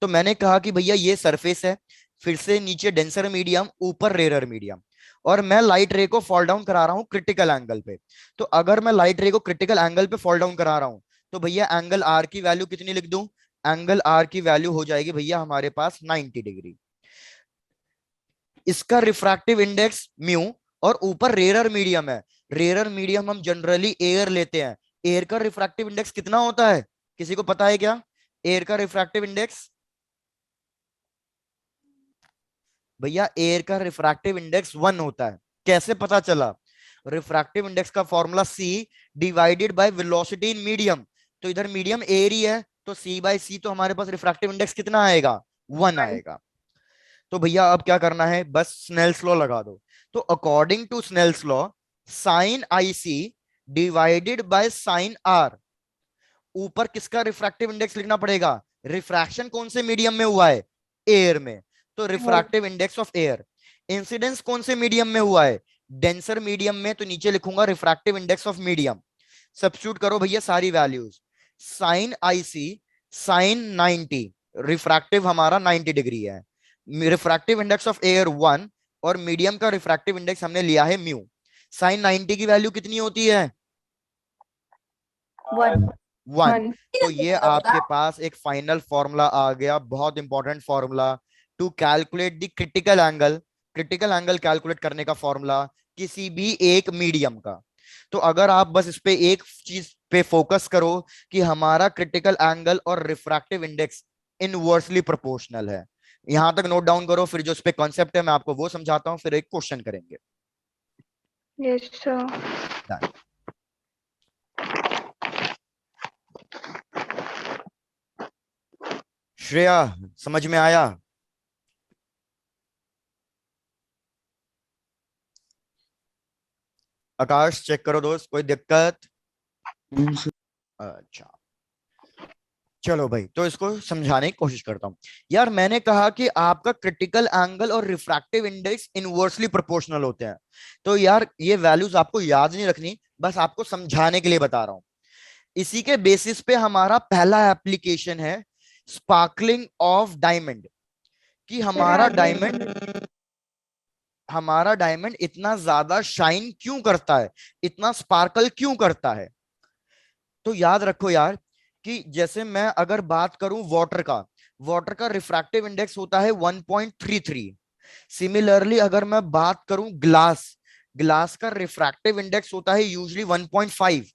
तो मैंने कहा कि भैया ये सरफेस है, फिर से नीचे डेंसर मीडियम, ऊपर रेयर मीडियम, और मैं लाइट रे को फॉल डाउन करा रहा हूं क्रिटिकल एंगल पे। तो अगर मैं लाइट रे को क्रिटिकल एंगल पे फॉल डाउन करा रहा हूं तो भैया एंगल R की वैल्यू कितनी लिख दूं? एंगल R की वैल्यू हो जाएगी भैया हमारे पास 90 डिग्री। इसका रिफ्रैक्टिव इंडेक्स म्यू, और ऊपर रेयर मीडियम है। रेयर मीडियम हम जनरली एयर लेते हैं। एयर का रिफ्रैक्टिव इंडेक्स कितना होता है, किसी को पता है क्या? एयर का रिफ्रैक्टिव इंडेक्स भैया, एयर का रिफ्रैक्टिव इंडेक्स 1 होता है। कैसे पता चला? रिफ्रैक्टिव इंडेक्स का formula C divided by velocity in medium. तो इधर मीडियम एयर ही है तो C/C, तो हमारे पास रिफ्रैक्टिव इंडेक्स कितना आएगा? 1 आएगा। तो भैया अब क्या करना है, बस स्नेल्स लॉ लगा दो। तो according to Snell's law sine IC divided by sine R, ऊपर किसका रिफ्रैक्टिव इंडेक्स लिखना पड़ेगा? रिफ्रैक्शन कौन से मीडियम में हुआ है? एयर में। तो refractive index of air. Incidence कौन से मीडियम में हुआ है? डेंसर मीडियम में। तो नीचे लिखूंगा refractive index of medium. Substitute करो भैया सारी values. Sine IC sine 90, refractive हमारा 90 डिग्री है। रिफ्रैक्टिव इंडेक्स ऑफ एयर 1 और मीडियम का रिफ्रैक्टिव इंडेक्स हमने लिया है म्यू। साइन 90 की वैल्यू कितनी होती है? 1. 1। तो ये आपके पास एक फाइनल फॉर्मूला आ गया, बहुत important formula to calculate the critical angle. Critical angle calculate करने का फॉर्मूला किसी भी एक मीडियम का। तो अगर आप बस इस पे एक चीज पे फोकस करो कि हमारा क्रिटिकल एंगल और रिफ्रैक्टिव इंडेक्स इनवर्सली प्रोपोर्शनल है, यहां तक नोट डाउन करो। फिर जो इस पे कॉन्सेप्ट है मैं आपको वो समझाता हूं, फिर एक क्वेश्चन करेंगे। Yes, sir. Done. श्रेया समझ में आया? आकाश चेक करो दोस्त, कोई दिक्कत? अच्छा चलो भाई, तो इसको समझाने की कोशिश करता हूं। यार मैंने कहा कि आपका क्रिटिकल एंगल और रिफ्रैक्टिव इंडेक्स इनवर्सली प्रोपोर्शनल होते हैं। तो यार ये वैल्यूज आपको याद नहीं रखनी, बस आपको समझाने के लिए बता रहा हूं। इसी के बेसिस पे हमारा पहला एप्लीकेशन है स्पार्कलिंग ऑफ डायमंड। कि हमारा डायमंड इतना ज्यादा शाइन क्यों करता है, इतना स्पार्कल क्यों करता है। तो याद रखो यार कि जैसे मैं अगर बात करूं वाटर का रिफ्रैक्टिव इंडेक्स होता है 1.33। सिमिलरली अगर मैं बात करूं ग्लास का रिफ्रैक्टिव इंडेक्स होता है यूजुअली 1.5।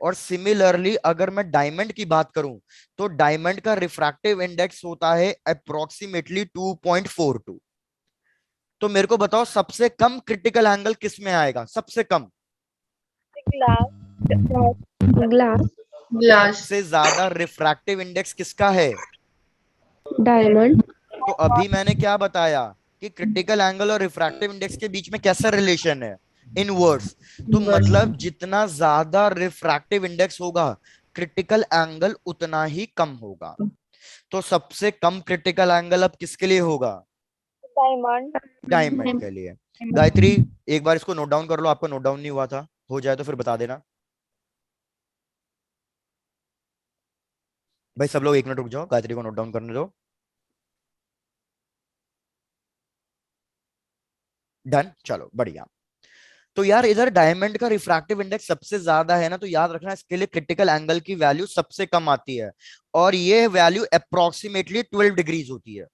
और सिमिलरली अगर मैं डायमंड की बात करूं तो डायमंड का रिफ्रैक्टिव इंडेक्स होता है अप्रोक्सीमेटली 2.42। तो मेरे को बताओ सबसे कम क्रिटिकल एंगल किस में आएगा? सबसे कम, Glass. सबसे ज्यादा रिफ्रैक्टिव इंडेक्स किसका है? Diamond. तो अभी मैंने क्या बताया कि क्रिटिकल एंगल और रिफ्रैक्टिव इंडेक्स के बीच में कैसा रिलेशन है? इनवर्स। तो मतलब जितना ज्यादा रिफ्रैक्टिव इंडेक्स होगा क्रिटिकल एंगल उतना ही कम होगा। तो सबसे कम क्रिटिकल एंगल अब किसके लिए होगा? Diamond. डायमंड के लिए। गायत्री एक बार इसको नोट डाउन कर लो, आपको नोट डाउन नहीं हुआ था। हो जाए तो फिर बता देना भाई। सब लोग 1 मिनट रुक जाओ, गायत्री को नोट डाउन करने दो। डन, चलो बढ़िया। तो यार इधर डायमंड का रिफ्रैक्टिव इंडेक्स सबसे ज्यादा है ना, तो याद रखना इसके लिए क्रिटिकल एंगल की वैल्यू सबसे कम आती है, और ये वैल्यू अप्रोक्सीमेटली 12 डिग्रीज होती है।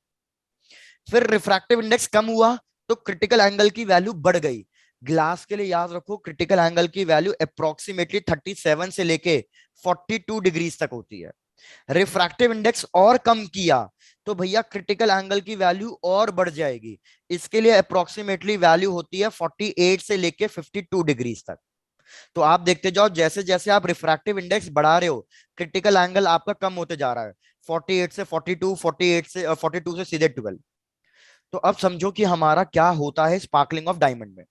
फिर रिफ्रैक्टिव इंडेक्स कम हुआ तो क्रिटिकल एंगल की वैल्यू बढ़ गई। ग्लास के लिए याद रखो क्रिटिकल एंगल की वैल्यू अप्रोक्सीमेटली 37 से लेके 42 डिग्रीज तक होती है। रिफ्रैक्टिव इंडेक्स और कम किया तो भैया क्रिटिकल एंगल की वैल्यू और बढ़ जाएगी। इसके लिए अप्रोक्सीमेटली वैल्यू होती है 48 से लेके 52 डिग्रीज तक। तो आप देखते जाओ जैसे जैसे आप रिफ्रैक्टिव इंडेक्स बढ़ा रहे हो क्रिटिकल एंगल आपका कम होते जा रहा है। 48 से 42, 48 से 42 से सीधे 12। तो अब समझो कि हमारा क्या होता है स्पार्कलिंग ऑफ डायमंड में।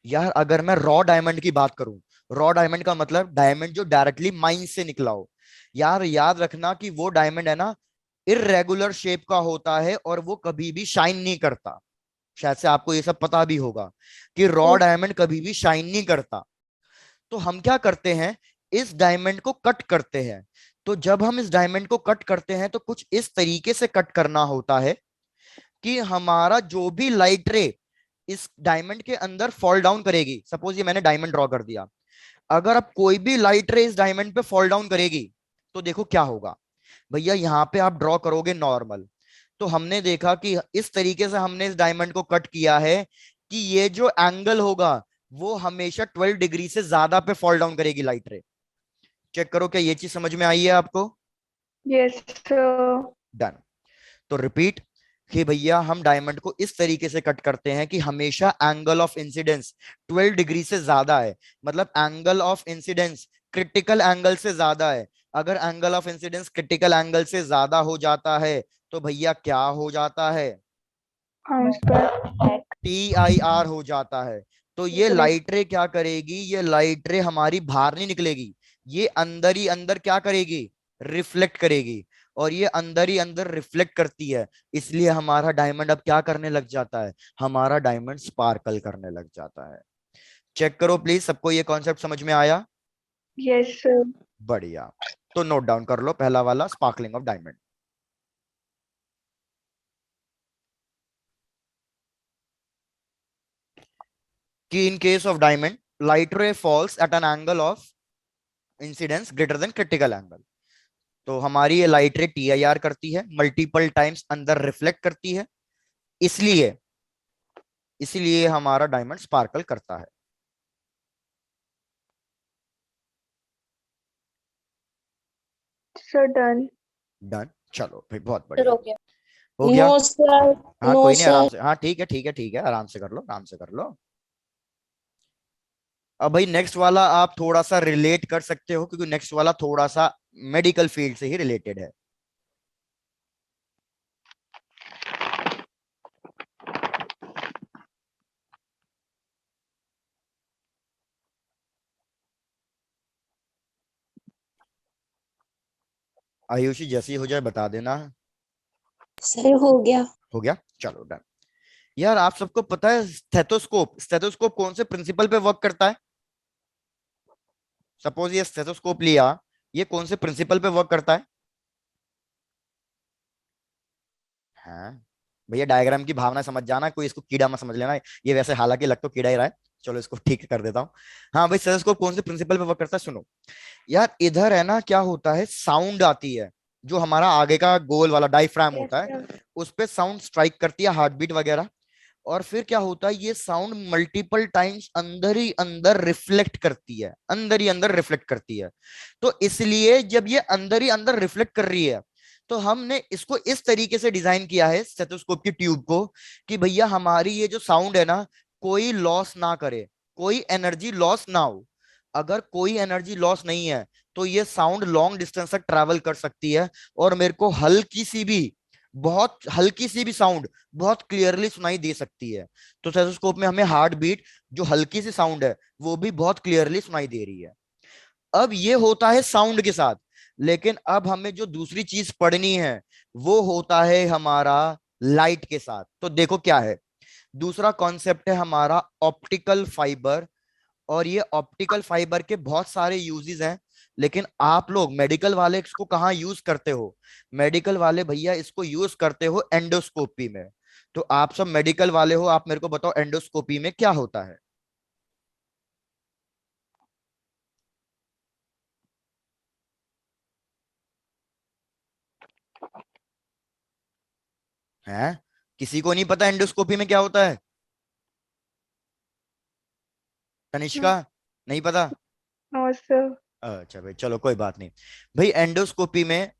यार अगर मैं रॉ डायमंड की बात करूं, रॉ डायमंड का मतलब डायमंड जो डायरेक्टली माइन से निकला हो। यार याद रखना कि वो डायमंड है ना इररेगुलर शेप का होता है और वो कभी भी शाइन नहीं करता। शायद से आपको ये सब पता भी होगा कि रॉ डायमंड कभी भी शाइन नहीं करता। तो हम क्या करते हैं, इस डायमंड को कट करते हैं। तो जब हम इस डायमंड को कट करते हैं तो कुछ इस तरीके से कट करना होता है कि हमारा जो भी लाइट रे इस डायमंड के अंदर फॉल डाउन करेगी। सपोज ये मैंने डायमंड ड्रॉ कर दिया, अगर अब कोई भी लाइट रे इस डायमंड पे फॉल डाउन करेगी तो देखो क्या होगा। भैया यहाँ पे आप ड्रॉ करोगे नॉर्मल, तो हमने देखा कि इस तरीके से हमने इस डायमंड को कट किया है कि ये जो एंगल होगा वो हमेशा 12 डिग्री से ज्यादा पे फॉल डाउन करेगी लाइट रे। चेक करो क्या ये चीज समझ में आई है आपको। Yes, sir. डन। तो रिपीट कि भैया हम डायमंड को इस तरीके से कट करते हैं कि हमेशा एंगल ऑफ इंसिडेंस 12 डिग्री से ज्यादा है। मतलब angle of incidence critical angle से ज्यादा है। अगर angle of incidence critical angle से ज्यादा हो जाता है तो भैया क्या हो जाता है, Answer. TIR हो जाता है। तो ये लाइट रे क्या करेगी, ये लाइट रे हमारी बाहर नहीं निकलेगी, ये अंदर ही अंदर क्या करेगी, रिफ्लेक्ट करेगी। और ये अंदर ही अंदर रिफ्लेक्ट करती है, इसलिए हमारा डायमंड अब क्या करने लग जाता है, हमारा डायमंड स्पार्कल करने लग जाता है। चेक करो प्लीज सबको ये कॉन्सेप्ट समझ में आया। Yes, sir. बढ़िया। तो नोट डाउन कर लो पहला वाला स्पार्कलिंग ऑफ डायमंड। कि in case of diamond light ray falls at an angle of incidence greater than critical angle. तो हमारी ये लाइट रे TIR करती है, मल्टीपल टाइम्स अंदर रिफ्लेक्ट करती है, इसलिए इसलिए हमारा डायमंड स्पार्कल करता है। Sir, done. डन, चलो भाई बहुत सर बढ़िया। हो गया। हो गया। नो सर, हाँ नो कोई नहीं, आराम सर। से, हाँ ठीक है ठीक है ठीक है, आराम से कर लो आराम से कर लो। अब भाई नेक्स्ट वाला आप थोड़ा सा रिलेट कर सकते हो क्योंकि नेक्स्ट वाला थोड़ा सा मेडिकल फील्ड से ही रिलेटेड है। आयुषी जैसी हो जाए बता देना। सर हो गया। हो गया, चलो डन। यार आप सबको पता है स्टेथोस्कोप, स्टेथोस्कोप कौन से प्रिंसिपल पे वर्क करता है। सपोज ये स्टेथोस्कोप लिया, ये कौन से प्रिंसिपल पे वर्क करता है। हाँ भैया डायग्राम की भावना समझ जाना, कोई इसको कीड़ा मत समझ लेना, ये वैसे हालांकि लग तो कीड़ा ही रहा है। चलो इसको ठीक कर देता हूँ। हाँ भाई स्टेथोस्कोप कौन से प्रिंसिपल पे वर्क करता है, सुनो। यार इधर है ना क्या होता है, साउंड आती है, जो हमारा आगे का गोल वाला डायफ्राम Yes, होता है sir. उस पे साउंड स्ट्राइक करती है, हार्ट बीट वगैरह। और फिर क्या होता है, ये साउंड मल्टीपल टाइम्स अंदर ही अंदर रिफ्लेक्ट करती है, अंदर ही अंदर रिफ्लेक्ट करती है। तो इसलिए जब ये अंदर ही अंदर रिफ्लेक्ट कर रही है तो हमने इसको इस तरीके से डिजाइन किया है स्टेथोस्कोप की ट्यूब को कि भैया हमारी ये जो साउंड है ना कोई लॉस ना करे, कोई एनर्जी लॉस ना हो। अगर कोई एनर्जी लॉस नहीं है तो ये साउंड लॉन्ग डिस्टेंस तक ट्रैवल कर सकती है और मेरे को हल्की सी भी, बहुत हल्की सी भी साउंड बहुत क्लियरली सुनाई दे सकती है। तो स्टेथोस्कोप में हमें हार्ट बीट जो हल्की सी साउंड है वो भी बहुत क्लियरली सुनाई दे रही है। अब ये होता है साउंड के साथ, लेकिन अब हमें जो दूसरी चीज पढ़नी है वो होता है हमारा लाइट के साथ। तो देखो क्या है, दूसरा कॉन्सेप्ट है हमारा ऑप्टिकल फाइबर और ये ऑप्टिकल फाइबर के बहुत सारे यूजेस हैं, लेकिन आप लोग मेडिकल वाले इसको कहाँ यूज करते हो? मेडिकल वाले भैया इसको यूज करते हो एंडोस्कोपी में। तो आप सब मेडिकल वाले हो, आप मेरे को बताओ एंडोस्कोपी में क्या होता है? हैं? किसी को नहीं पता एंडोस्कोपी में क्या होता है? तनिष्का, नहीं पता? No sir. अच्छा भाई, चलो कोई बात नहीं। भाई एंडोस्कोपी में,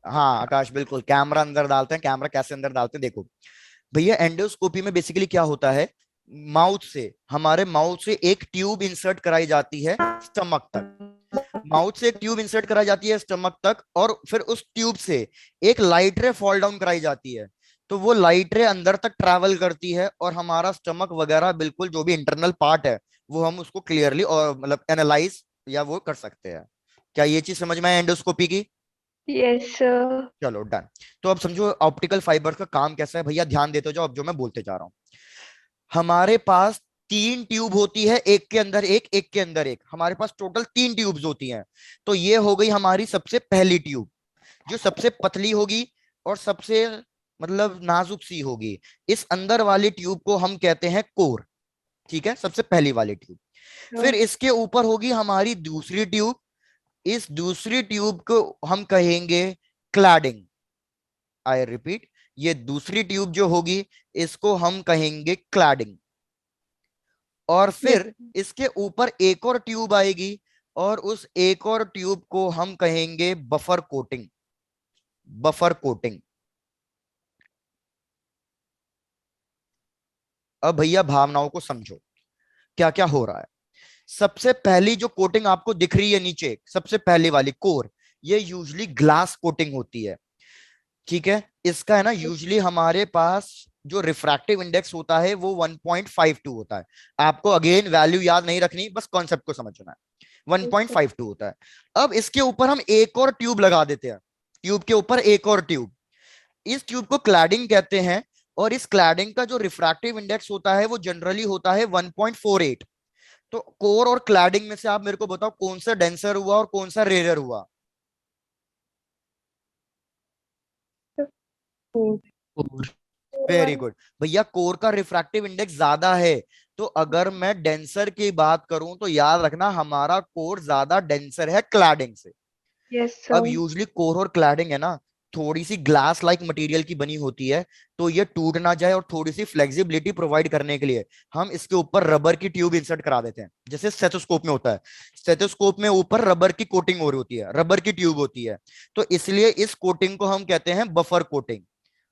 हाँ आकाश बिल्कुल, कैमरा अंदर डालते हैं। कैमरा कैसे अंदर डालते हैं देखो भैया, एंडोस्कोपी में बेसिकली क्या होता है, माउथ से, हमारे माउथ से एक ट्यूब इंसर्ट कराई जाती है स्टमक तक। माउथ से एक ट्यूब इंसर्ट कराई जाती है स्टमक तक, और फिर उस ट्यूब से एक लाइट रे फॉल डाउन कराई जाती है। तो वो लाइट रे अंदर तक ट्रैवल करती है, और हमारा स्टमक वगैरह बिल्कुल जो भी इंटरनल पार्ट है वो हम उसको क्लियरली और मतलब एनालाइज या वो कर सकते हैं। क्या ये चीज समझ में आया एंडोस्कोपी की? Yes sir. चलो डन। तो अब समझो ऑप्टिकल फाइबर का काम कैसा है भैया, ध्यान देते जाओ अब जो मैं बोलते जा रहा हूँ। हमारे पास तीन ट्यूब होती है, एक के अंदर एक, एक के अंदर एक, हमारे पास टोटल तीन ट्यूब्स होती हैं। तो ये हो गई हमारी सबसे पहली ट्यूब, जो सबसे पतली होगी और सबसे मतलब नाजुक सी होगी। इस अंदर वाली ट्यूब को हम कहते हैं कोर। ठीक है, सबसे पहली वाली ट्यूब। फिर इसके ऊपर होगी हमारी दूसरी ट्यूब। इस दूसरी ट्यूब को हम कहेंगे क्लैडिंग। आई रिपीट, ये दूसरी ट्यूब जो होगी इसको हम कहेंगे क्लैडिंग। और फिर इसके ऊपर एक और ट्यूब आएगी, और उस एक और ट्यूब को हम कहेंगे बफर कोटिंग। Buffer coating. अब भैया भावनाओं को समझो क्या क्या हो रहा है। सबसे पहली जो कोटिंग आपको दिख रही है नीचे, सबसे पहली वाली कोर, ये यूजली ग्लास कोटिंग होती है। ठीक है, इसका है ना यूजली हमारे पास जो रिफ्रैक्टिव इंडेक्स होता है वो 1.52 होता है। आपको अगेन वैल्यू याद नहीं रखनी, बस कॉन्सेप्ट को समझना है। 1.52 होता है। अब इसके ऊपर हम एक और ट्यूब लगा देते हैं, ट्यूब के ऊपर एक और ट्यूब। इस ट्यूब को क्लैडिंग कहते हैं, और इस क्लैडिंग का जो रिफ्रैक्टिव इंडेक्स होता है वो जनरली होता है 1.48। तो कोर और क्लैडिंग में से आप मेरे को बताओ कौन सा डेंसर हुआ और कौन सा रेयर हुआ? और वेरी गुड भैया, कोर का रिफ्रैक्टिव इंडेक्स ज्यादा है। तो अगर मैं डेंसर की बात करूं तो याद रखना हमारा कोर ज्यादा डेंसर है क्लैडिंग से। यस अब सर। यूजली कोर और क्लैडिंग है ना, थोड़ी सी ग्लास लाइक मटेरियल की बनी होती है। तो ये टूट ना जाए और थोड़ी सी फ्लेक्सिबिलिटी प्रोवाइड करने के लिए हम इसके ऊपर रबर की ट्यूब इंसर्ट करा देते हैं, जैसे स्टेथोस्कोप में होता है। स्टेथोस्कोप में ऊपर रबर की कोटिंग हो रही होती है, रबर की ट्यूब होती है। तो इसलिए इस कोटिंग को हम कहते हैं बफर कोटिंग।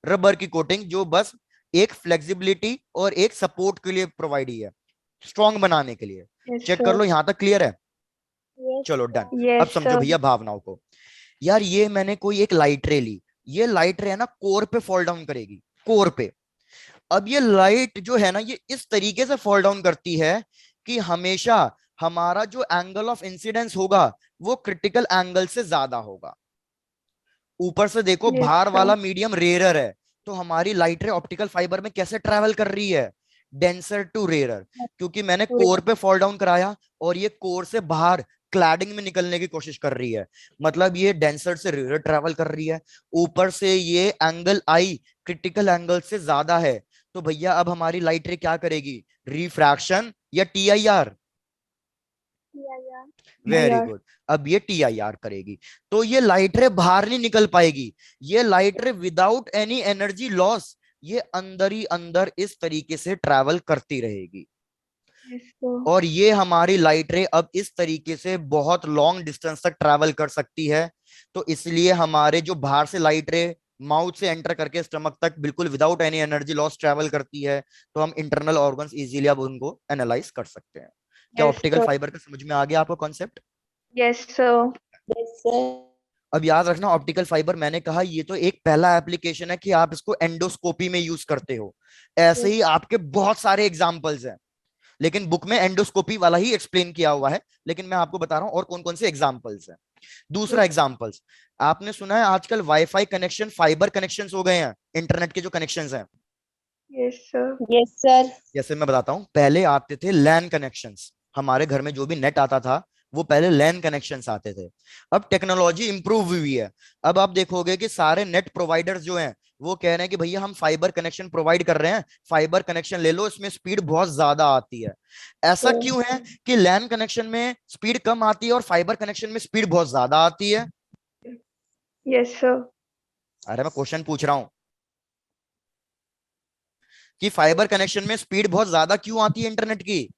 रबर की कोटिंग जो बस एक फ्लेक्सिबिलिटी और एक सपोर्ट के लिए प्रोवाइड ही है, स्ट्रॉन्ग बनाने के लिए। यस चेक कर लो, यहां तक क्लियर है? Yes, चलो डन। sir. अब यस समझो सर। भैया भावनाओं को। यार ये मैंने कोई एक लाइट रे ली, ये लाइट रे है ना कोर पे फॉल डाउन करेगी, कोर पे। अब ये लाइट जो है ना ये इस तरीके से फॉल डाउन करती है कि हमेशा हमारा जो एंगल ऑफ इंसिडेंस होगा वो क्रिटिकल एंगल से ज्यादा होगा। ऊपर से देखो यस बाहर सर। वाला मीडियम रेयर है, तो हमारी लाइट रे ऑप्टिकल फाइबर में कैसे ट्रेवल कर रही है? Denser to rare. क्योंकि मैंने कोर पे फॉल डाउन कराया और ये कोर से बाहर क्लैडिंग में निकलने की कोशिश कर रही है, मतलब ये डेंसर से रेयर ट्रेवल कर रही है। ऊपर से ये एंगल आई क्रिटिकल एंगल से ज्यादा है। तो भैया अब हमारी लाइट रे क्या करेगी, रिफ्रैक्शन या टीआईआर? Yeah, yeah. वेरी यार। गुड, अब ये टीआईआर करेगी। तो ये लाइट रे बाहर नहीं निकल पाएगी, ये लाइट रे विदाउट एनी एनर्जी लॉस ये अंदर ही अंदर इस तरीके से ट्रैवल करती रहेगी। Yes sir. और ये हमारी लाइट रे अब इस तरीके से बहुत लॉन्ग डिस्टेंस तक ट्रैवल कर सकती है। तो इसलिए हमारे जो बाहर से लाइट रे माउथ से एंटर करके स्टमक तक बिल्कुल without any energy loss travel करती है। तो हम इंटरनल ऑर्गन्स इजीली अब उनको एनालाइज कर सकते हैं। क्या यस ऑप्टिकल सर। फाइबर का समझ में आ गया आपको concept? Yes sir. Yes, sir. अब याद रखना ऑप्टिकल फाइबर मैंने कहा ये तो एक पहला एप्लीकेशन है कि आप इसको एंडोस्कोपी में यूज करते हो। ऐसे ही आपके बहुत सारे एग्जांपल्स हैं, लेकिन बुक में एंडोस्कोपी वाला ही एक्सप्लेन किया हुआ है। लेकिन मैं आपको बता रहा हूं और कौन कौन से एग्जांपल्स हैं। दूसरा एग्जांपल्स, आपने सुना है आजकल वाईफाई कनेक्शन फाइबर कनेक्शंस हो गए हैं, इंटरनेट के जो कनेक्शंस हैं। Yes sir. Yes, sir. जैसे मैं बताता हूं, पहले आते थे लैन कनेक्शंस, हमारे घर में जो भी नेट आता था वो पहले लैन कनेक्शंस आते थे। अब टेक्नोलॉजी इंप्रूव हुई है। अब आप देखोगे कि सारे नेट प्रोवाइडर्स जो हैं वो कह रहे हैं कि भैया हम फाइबर कनेक्शन प्रोवाइड कर रहे हैं, फाइबर कनेक्शन ले लो, इसमें स्पीड बहुत ज्यादा आती है। ऐसा क्यों है कि लैन कनेक्शन में स्पीड कम आती है और फाइबर कनेक्शन में स्पीड बहुत ज्यादा आती है? Yes, sir. अरे मैं क्वेश्चन पूछ रहा हूं कि फाइबर कनेक्शन में स्पीड बहुत ज्यादा क्यों आती है इंटरनेट की?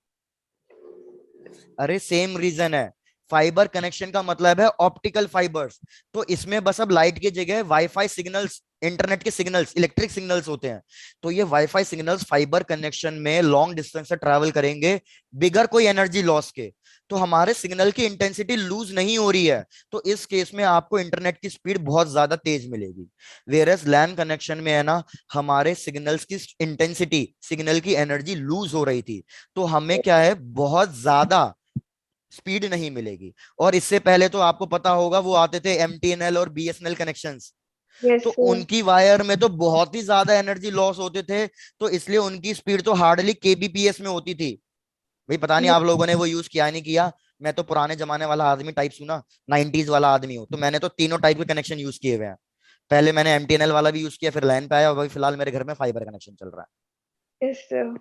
अरे सेम रीजन है। फाइबर कनेक्शन का मतलब है ऑप्टिकल फाइबर्स। तो इसमें बस अब लाइट की जगह वाईफाई सिग्नल्स, इंटरनेट के सिग्नल्स, इलेक्ट्रिक सिग्नल्स होते हैं। तो ये वाईफाई सिग्नल्स फाइबर कनेक्शन में लॉन्ग डिस्टेंस से ट्रैवल करेंगे बिगर कोई एनर्जी लॉस के। तो हमारे सिग्नल की इंटेंसिटी लूज नहीं हो रही है। तो इस केस में आपको इंटरनेट की स्पीड बहुत ज्यादा तेज मिलेगी। वेयरएस लैन कनेक्शन में है ना, हमारे सिग्नल्स की इंटेंसिटी, सिग्नल की एनर्जी लूज हो रही थी। तो हमें क्या है, बहुत ज्यादा स्पीड नहीं मिलेगी। और इससे पहले तो आपको पता होगा वो आते थे एमटीएनएल और बीएसएनएल कनेक्शंस। Yes, तो sir. उनकी वायर में तो बहुत ही ज्यादा एनर्जी लॉस होते थे। तो इसलिए उनकी स्पीड तो हार्डली केबीपीएस में होती थी। भाई पता नहीं आप लोगों ने वो यूज किया नहीं किया। मैं तो पुराने जमाने वाला आदमी टाइप सुना, 90s वाला आदमी हूं। तो मैंने तो तीनों टाइप के कनेक्शन यूज किए हुए हैं। पहले मैंने एमटीएनएल वाला भी यूज किया, फिर लाइन पे आया, और अभी फिलहाल मेरे घर में फाइबर कनेक्शन चल रहा है। Yes, sir.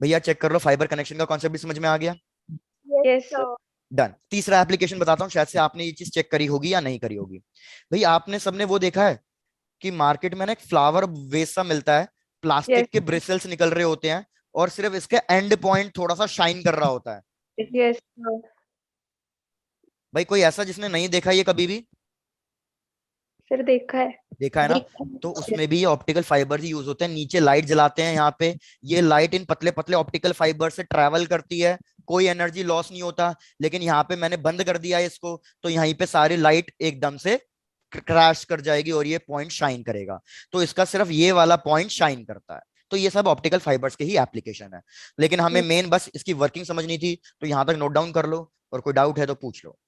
भैया चेक कर लो, फाइबर कनेक्शन का कॉन्सेप्ट भी समझ में आ गया? Yes, sir. डन। तीसरा एप्लीकेशन बताता हूँ, शायद से आपने ये चीज चेक करी होगी या नहीं करी होगी। भाई आपने सबने वो देखा है कि मार्केट में ना एक फ्लावर वेस सा मिलता है, प्लास्टिक Yes. के ब्रिसल्स निकल रहे होते हैं और सिर्फ इसके एंड पॉइंट थोड़ा सा शाइन कर रहा होता है। Yes, sir. भाई कोई ऐसा जिसने नहीं देखा ये कभी भी? Sir, देखा है. देखा है ना? तो उसमें भी ये ऑप्टिकल फाइबर ही यूज होते हैं। नीचे लाइट जलाते हैं यहाँ पे, ये लाइट इन पतले पतले ऑप्टिकल फाइबर से ट्रैवल करती है, कोई एनर्जी लॉस नहीं होता। लेकिन यहाँ पे मैंने बंद कर दिया है इसको, तो यहीं पे सारी लाइट एकदम से क्रैश कर जाएगी और ये पॉइंट शाइन करेगा। तो इसका सिर्फ ये वाला पॉइंट शाइन करता है। तो ये सब ऑप्टिकल फाइबर्स के ही एप्लीकेशन है। लेकिन हमें मेन बस इसकी वर्किंग समझनी थी, तो यहां तक नोट डाउन कर लो, और कोई डाउट है तो पूछ लो।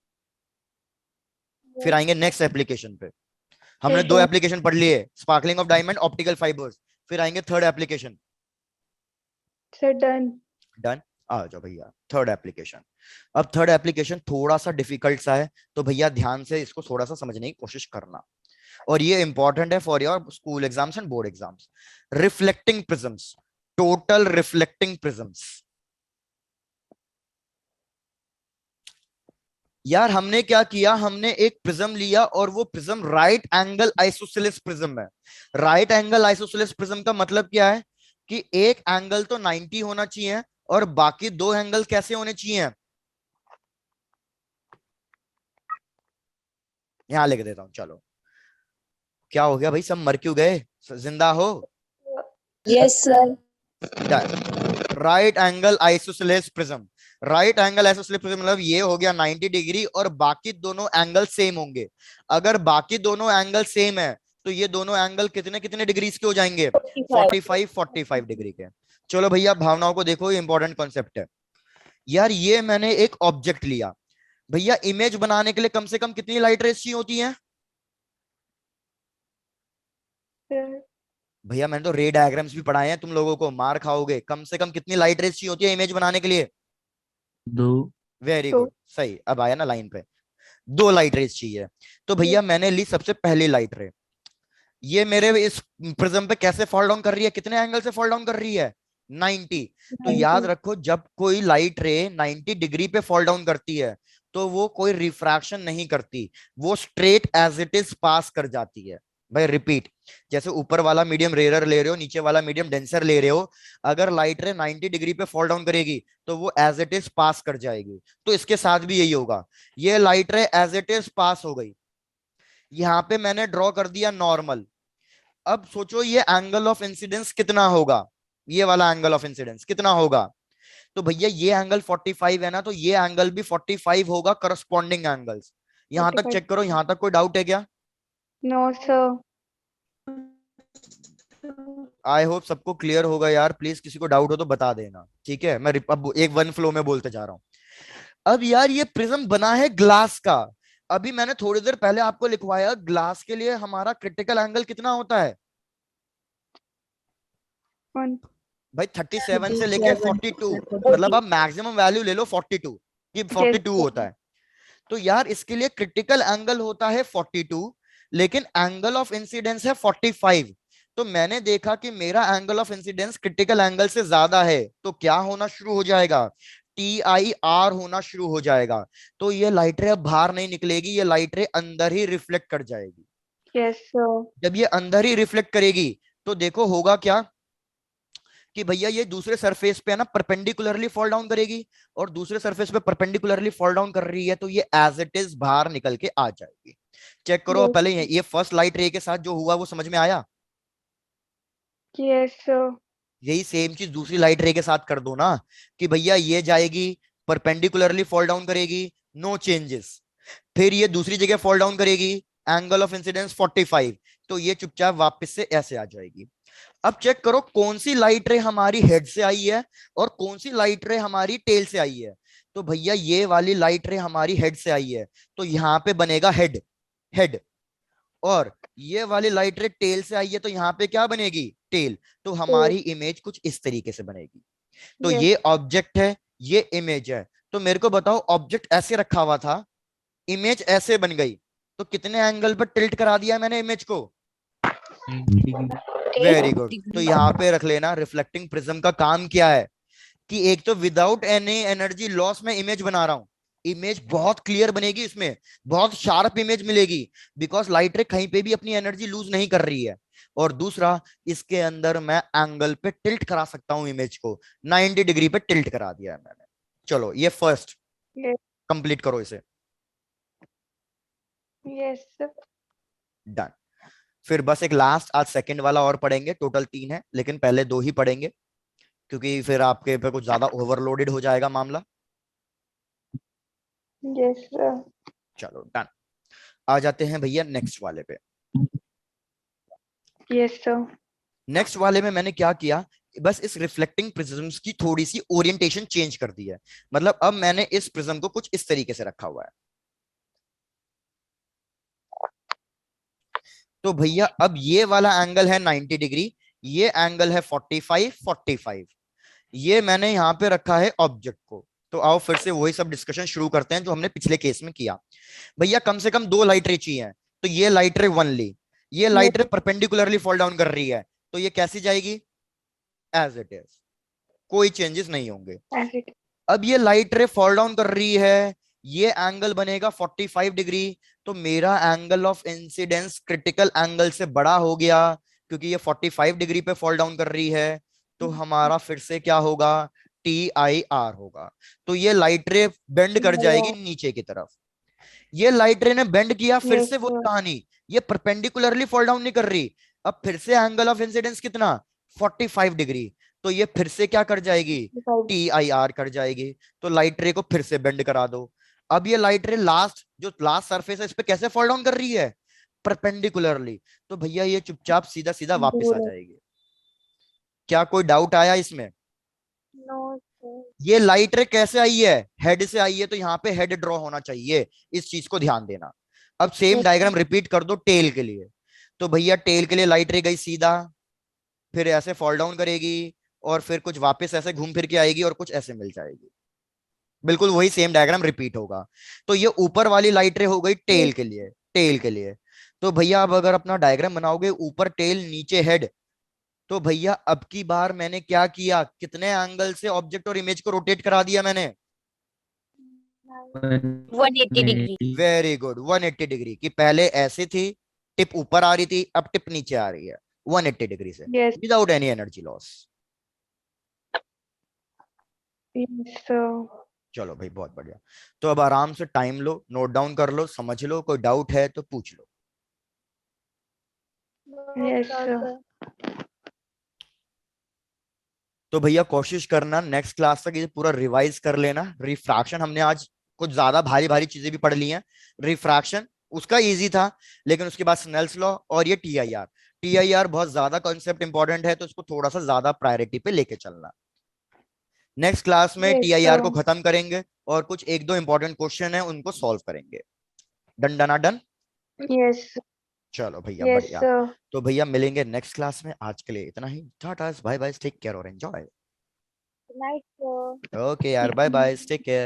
फिर आएंगे नेक्स्ट एप्लीकेशन पे। हमने ठीक दो है. एप्लीकेशन पढ़ लिए, sparkling of diamond, optical fibres. फिर आएंगे third application. Sir, done. Done. आ जाओ भैया थर्ड एप्लीकेशन। अब थर्ड एप्लीकेशन थोड़ा सा डिफिकल्ट सा है, तो भैया ध्यान से इसको थोड़ा सा समझने की कोशिश करना। और ये इंपॉर्टेंट है for your school exams and board exams. Reflecting prisms, total reflecting prisms. यार हमने क्या किया, हमने एक प्रिज्म लिया और वो prism right angle isosceles prism है। राइट एंगल आइसोसेलेस प्रिज्म का मतलब क्या है कि एक एंगल तो 90 होना चाहिए और बाकी दो एंगल कैसे होने चाहिए, यहां लिख देता हूं। चलो क्या हो गया भाई, सब मर क्यों गए, जिंदा हो? Yes sir. Right angle isosceles prism. Right angle isosceles prism मतलब ये हो गया 90 डिग्री और बाकी दोनों एंगल सेम होंगे। अगर बाकी दोनों एंगल सेम है तो ये दोनों एंगल कितने कितने डिग्रीज के हो जाएंगे? 45 डिग्री के। चलो भैया भावनाओं को देखो, ये इंपॉर्टेंट कॉन्सेप्ट है। यार ये मैंने एक ऑब्जेक्ट लिया, भैया इमेज बनाने के लिए कम से कम कितनी लाइट रेस चाहिए होती है? Sir, भैया मैंने तो रे डायग्राम्स भी पढ़ाए हैं तुम लोगों को, मार खाओगे। कम से कम कितनी लाइट रेस चाहिए होती है इमेज बनाने के लिए? 2। वेरी तो- गुड, सही। अब आया ना लाइन पे, 2 लाइट रेस चाहिए। तो भैया मैंने ली सबसे पहली लाइट रे। ये मेरे इस प्रिज्म पे कैसे फॉल डाउन कर रही है, कितने एंगल से फॉल डाउन कर रही है? 90। तो याद रखो जब कोई लाइट रे 90 डिग्री पे फॉल डाउन करती है तो वो कोई रिफ्रैक्शन नहीं करती, वो straight as it is pass कर जाती है। भाई रिपीट, जैसे ऊपर वाला मीडियम रेयर ले रहे हो, नीचे वाला मीडियम डेंसर ले रहे हो, अगर लाइट रे 90 डिग्री पे फॉल डाउन करेगी तो वो एज इट इज पास कर जाएगी। तो इसके साथ भी यही होगा। ये लाइट रे एज इट इज पास हो गई, यहां पे मैंने ड्रॉ कर दिया नॉर्मल। अब सोचो ये एंगल ऑफ इंसिडेंस कितना होगा, ये वाला एंगल ऑफ इंसिडेंस कितना होगा? तो भैया ये एंगल 45 है ना, तो ये एंगल भी 45 होगा, करस्पॉन्डिंग एंगल्स। यहां तक 45. चेक करो, यहां तक कोई डाउट है क्या? No, sir. आई होप सबको क्लियर होगा यार, प्लीज किसी को डाउट हो तो बता देना, ठीक है? मैं अब एक वन फ्लो में बोलते जा रहा हूं। अब यार ये प्रिज्म बना है ग्लास का। अभी मैंने थोड़ी देर पहले आपको लिखवाया ग्लास के लिए हमारा क्रिटिकल एंगल कितना होता है? 1. भाई 37 से लेके 42, मतलब आप मैक्सिमम वैल्यू ले लो 42 कि 42 होता है। तो यार इसके लिए क्रिटिकल एंगल होता है 42, लेकिन एंगल ऑफ इंसिडेंस है 45। तो मैंने देखा कि मेरा angle of incidence critical angle से ज्यादा है, तो क्या होना शुरू हो जाएगा, TIR होना शुरू हो जाएगा। तो ये लाइट रे अब बाहर नहीं निकलेगी, ये लाइट रे अंदर ही रिफ्लेक्ट कर जाएगी। Yes, sir. जब ये अंदर ही रिफ्लेक्ट करेगी तो देखो होगा क्या कि भैया ये दूसरे सरफेस पे है ना परपेंडिकुलरली फॉल डाउन करेगी, और दूसरे सरफेस पे परपेंडिकुलरली फॉल डाउन कर रही है, तो ये एज इट इज बाहर निकल के आ जाएगी। चेक करो Yes. पहले ये फर्स्ट लाइट रे के साथ जो हुआ वो समझ में आया। Yes, sir. यही सेम चीज दूसरी लाइट रे के साथ कर दो ना, कि भैया ये जाएगी परपेंडिकुलरली फॉल डाउन करेगी, नो चेंजेस, फिर ये दूसरी जगह फॉल डाउन करेगी, एंगल ऑफ इंसिडेंस 45, तो ये चुपचाप वापस से ऐसे आ जाएगी। अब चेक करो कौन सी लाइट रे हमारी हेड से आई है और कौन सी लाइट रे हमारी टेल से आई है। तो भैया ये वाली लाइट रे हमारी हेड से आई है, तो यहाँ पे बनेगा हेड, हेड। और ये वाली लाइट रे टेल से आई है, तो यहाँ पे क्या बनेगी, टेल। तो हमारी इमेज कुछ इस तरीके से बनेगी। तो Yes. ये ऑब्जेक्ट है, ये इमेज है। तो मेरे को बताओ ऑब्जेक्ट ऐसे रखा हुआ था, इमेज ऐसे बन गई, तो कितने एंगल पर टिल्ट करा दिया मैंने इमेज को, 90 डिग्री। Very good. तो यहाँ पे रख लेना रिफ्लेक्टिंग प्रिज्म का काम क्या है कि एक तो विदाउट एनी एनर्जी लॉस में इमेज बना रहा हूं, इमेज बहुत क्लियर बनेगी, इसमें बहुत शार्प इमेज मिलेगी, बिकॉज लाइट रे कहीं पे भी अपनी एनर्जी लूज नहीं कर रही है। और दूसरा, इसके अंदर मैं एंगल पे टिल्ट करा सकता हूं इमेज को, 90 डिग्री पे टिल्ट करा दिया है मैंने। चलो ये फर्स्ट Yes. कंप्लीट करो इसे, Yes, sir. डन। फिर बस एक लास्ट आज सेकंड वाला और पढ़ेंगे, टोटल 3 है लेकिन पहले 2 ही पढ़ेंगे क्योंकि फिर आपके पे कुछ ज्यादा ओवरलोडेड हो जाएगा मामला। Yes, sir. चलो डन। आ जाते हैं भैया नेक्स्ट वाले पे। Yes, sir. नेक्स्ट वाले में मैंने क्या किया, बस इस रिफ्लेक्टिंग प्रिज्म्स की थोड़ी सी ओरिएंटेशन चेंज कर दी है। मतलब अब मैंने इस प्रिज्म को कुछ इस तरीके से रखा हुआ है। तो भैया अब ये वाला एंगल है 90 डिग्री, ये एंगल है 45। ये मैंने यहाँ पे रखा है ऑब्जेक्ट को। तो आओ फिर से वही सब डिस्कशन शुरू करते हैं जो हमने पिछले केस में किया। भैया कम से कम 2 लाइट रे चाहिए, तो ये लाइट रे 1 ली, ये लाइट रे परपेंडिकुलरली फॉल डाउन कर रही है, तो ये कैसी जाएगी, एज इट इज, कोई चेंजेस नहीं होंगे। As it. अब ये लाइट रे फॉल डाउन कर रही है, ये एंगल बनेगा 45 डिग्री, तो मेरा angle of incidence critical angle से बड़ा हो गया क्योंकि ये 45 डिग्री पे फॉल डाउन कर रही है। तो हमारा फिर से क्या होगा, TIR होगा। तो ये लाइट रे बेंड कर जाएगी नीचे की तरफ। ये लाइट रे ने बेंड किया, फिर Yes, से वो sir. कहानी, ये परपेंडिकुलरली फॉल डाउन नहीं कर रही, अब फिर से एंगल ऑफ इंसिडेंस कितना, 45 डिग्री। तो ये फिर से क्या कर जाएगी, TIR कर जाएगी। तो लाइट रे को फिर से बेंड करा दो। अब ये लाइट रे जो लास्ट सरफेस है इस पे कैसे फॉल डाउन कर रही है, परपेंडिकुलरली। तो भैया ये चुपचाप सीधा सीधा वापस आ दूर है। जाएगी। क्या कोई डाउट आया इसमें, No, sir. ये लाइट रे कैसे आई है, हेड से आई है, तो यहाँ पे हेड ड्रॉ होना चाहिए, इस चीज को ध्यान देना। अब सेम Yes. डायग्राम रिपीट कर दो टेल के लिए। तो भैया टेल के लिए लाइट रे गई सीधा, फिर ऐसे फॉल डाउन करेगी, और फिर कुछ वापस ऐसे घूम फिर के आएगी और कुछ ऐसे मिल जाएगी। बिल्कुल वही सेम डायग्राम रिपीट होगा। तो ये ऊपर वाली लाइट रे हो गई टेल के लिए, टेल के लिए। तो भैया अब अगर अपना डायग्राम बनाओगे, ऊपर टेल नीचे हेड, तो भैया अब की बार मैंने क्या किया, कितने एंगल से ऑब्जेक्ट और इमेज को रोटेट करा दिया मैंने, 180 डिग्री। Very good, 180 degree. की पहले ऐसे थी, टिप ऊपर आ रही थी, अब टिप नीचे आ रही है 180 डिग्री से, Yes. Without any energy loss. Yes, sir. चलो भाई बहुत बढ़िया। तो अब आराम से टाइम लो, नोट डाउन कर लो, समझ लो, कोई डाउट है तो पूछ लो। No, Yes, sir. sir. तो भैया कोशिश करना नेक्स्ट क्लास तक ये पूरा रिवाइज कर लेना। रिफ्रैक्शन हमने आज कुछ ज्यादा भारी भारी चीजें भी पढ़ ली हैं। रिफ्रैक्शन उसका इजी था, लेकिन उसके बाद स्नेल्स लॉ और ये TIR बहुत ज्यादा कॉन्सेप्ट इंपॉर्टेंट है, तो उसको थोड़ा सा ज्यादा प्रायोरिटी पे लेके चलना। नेक्स्ट क्लास में Yes, TIR को sir. खत्म करेंगे और कुछ 1-2 इंपॉर्टेंट क्वेश्चन है उनको सॉल्व करेंगे। Done done done. Yes. चलो भैया Yes, बढ़िया। sir. तो भैया मिलेंगे नेक्स्ट क्लास में, आज के लिए इतना ही, tata bye bye, take care और enjoy. Good night, sir. Okay यार, बाय बाय, टेक केयर।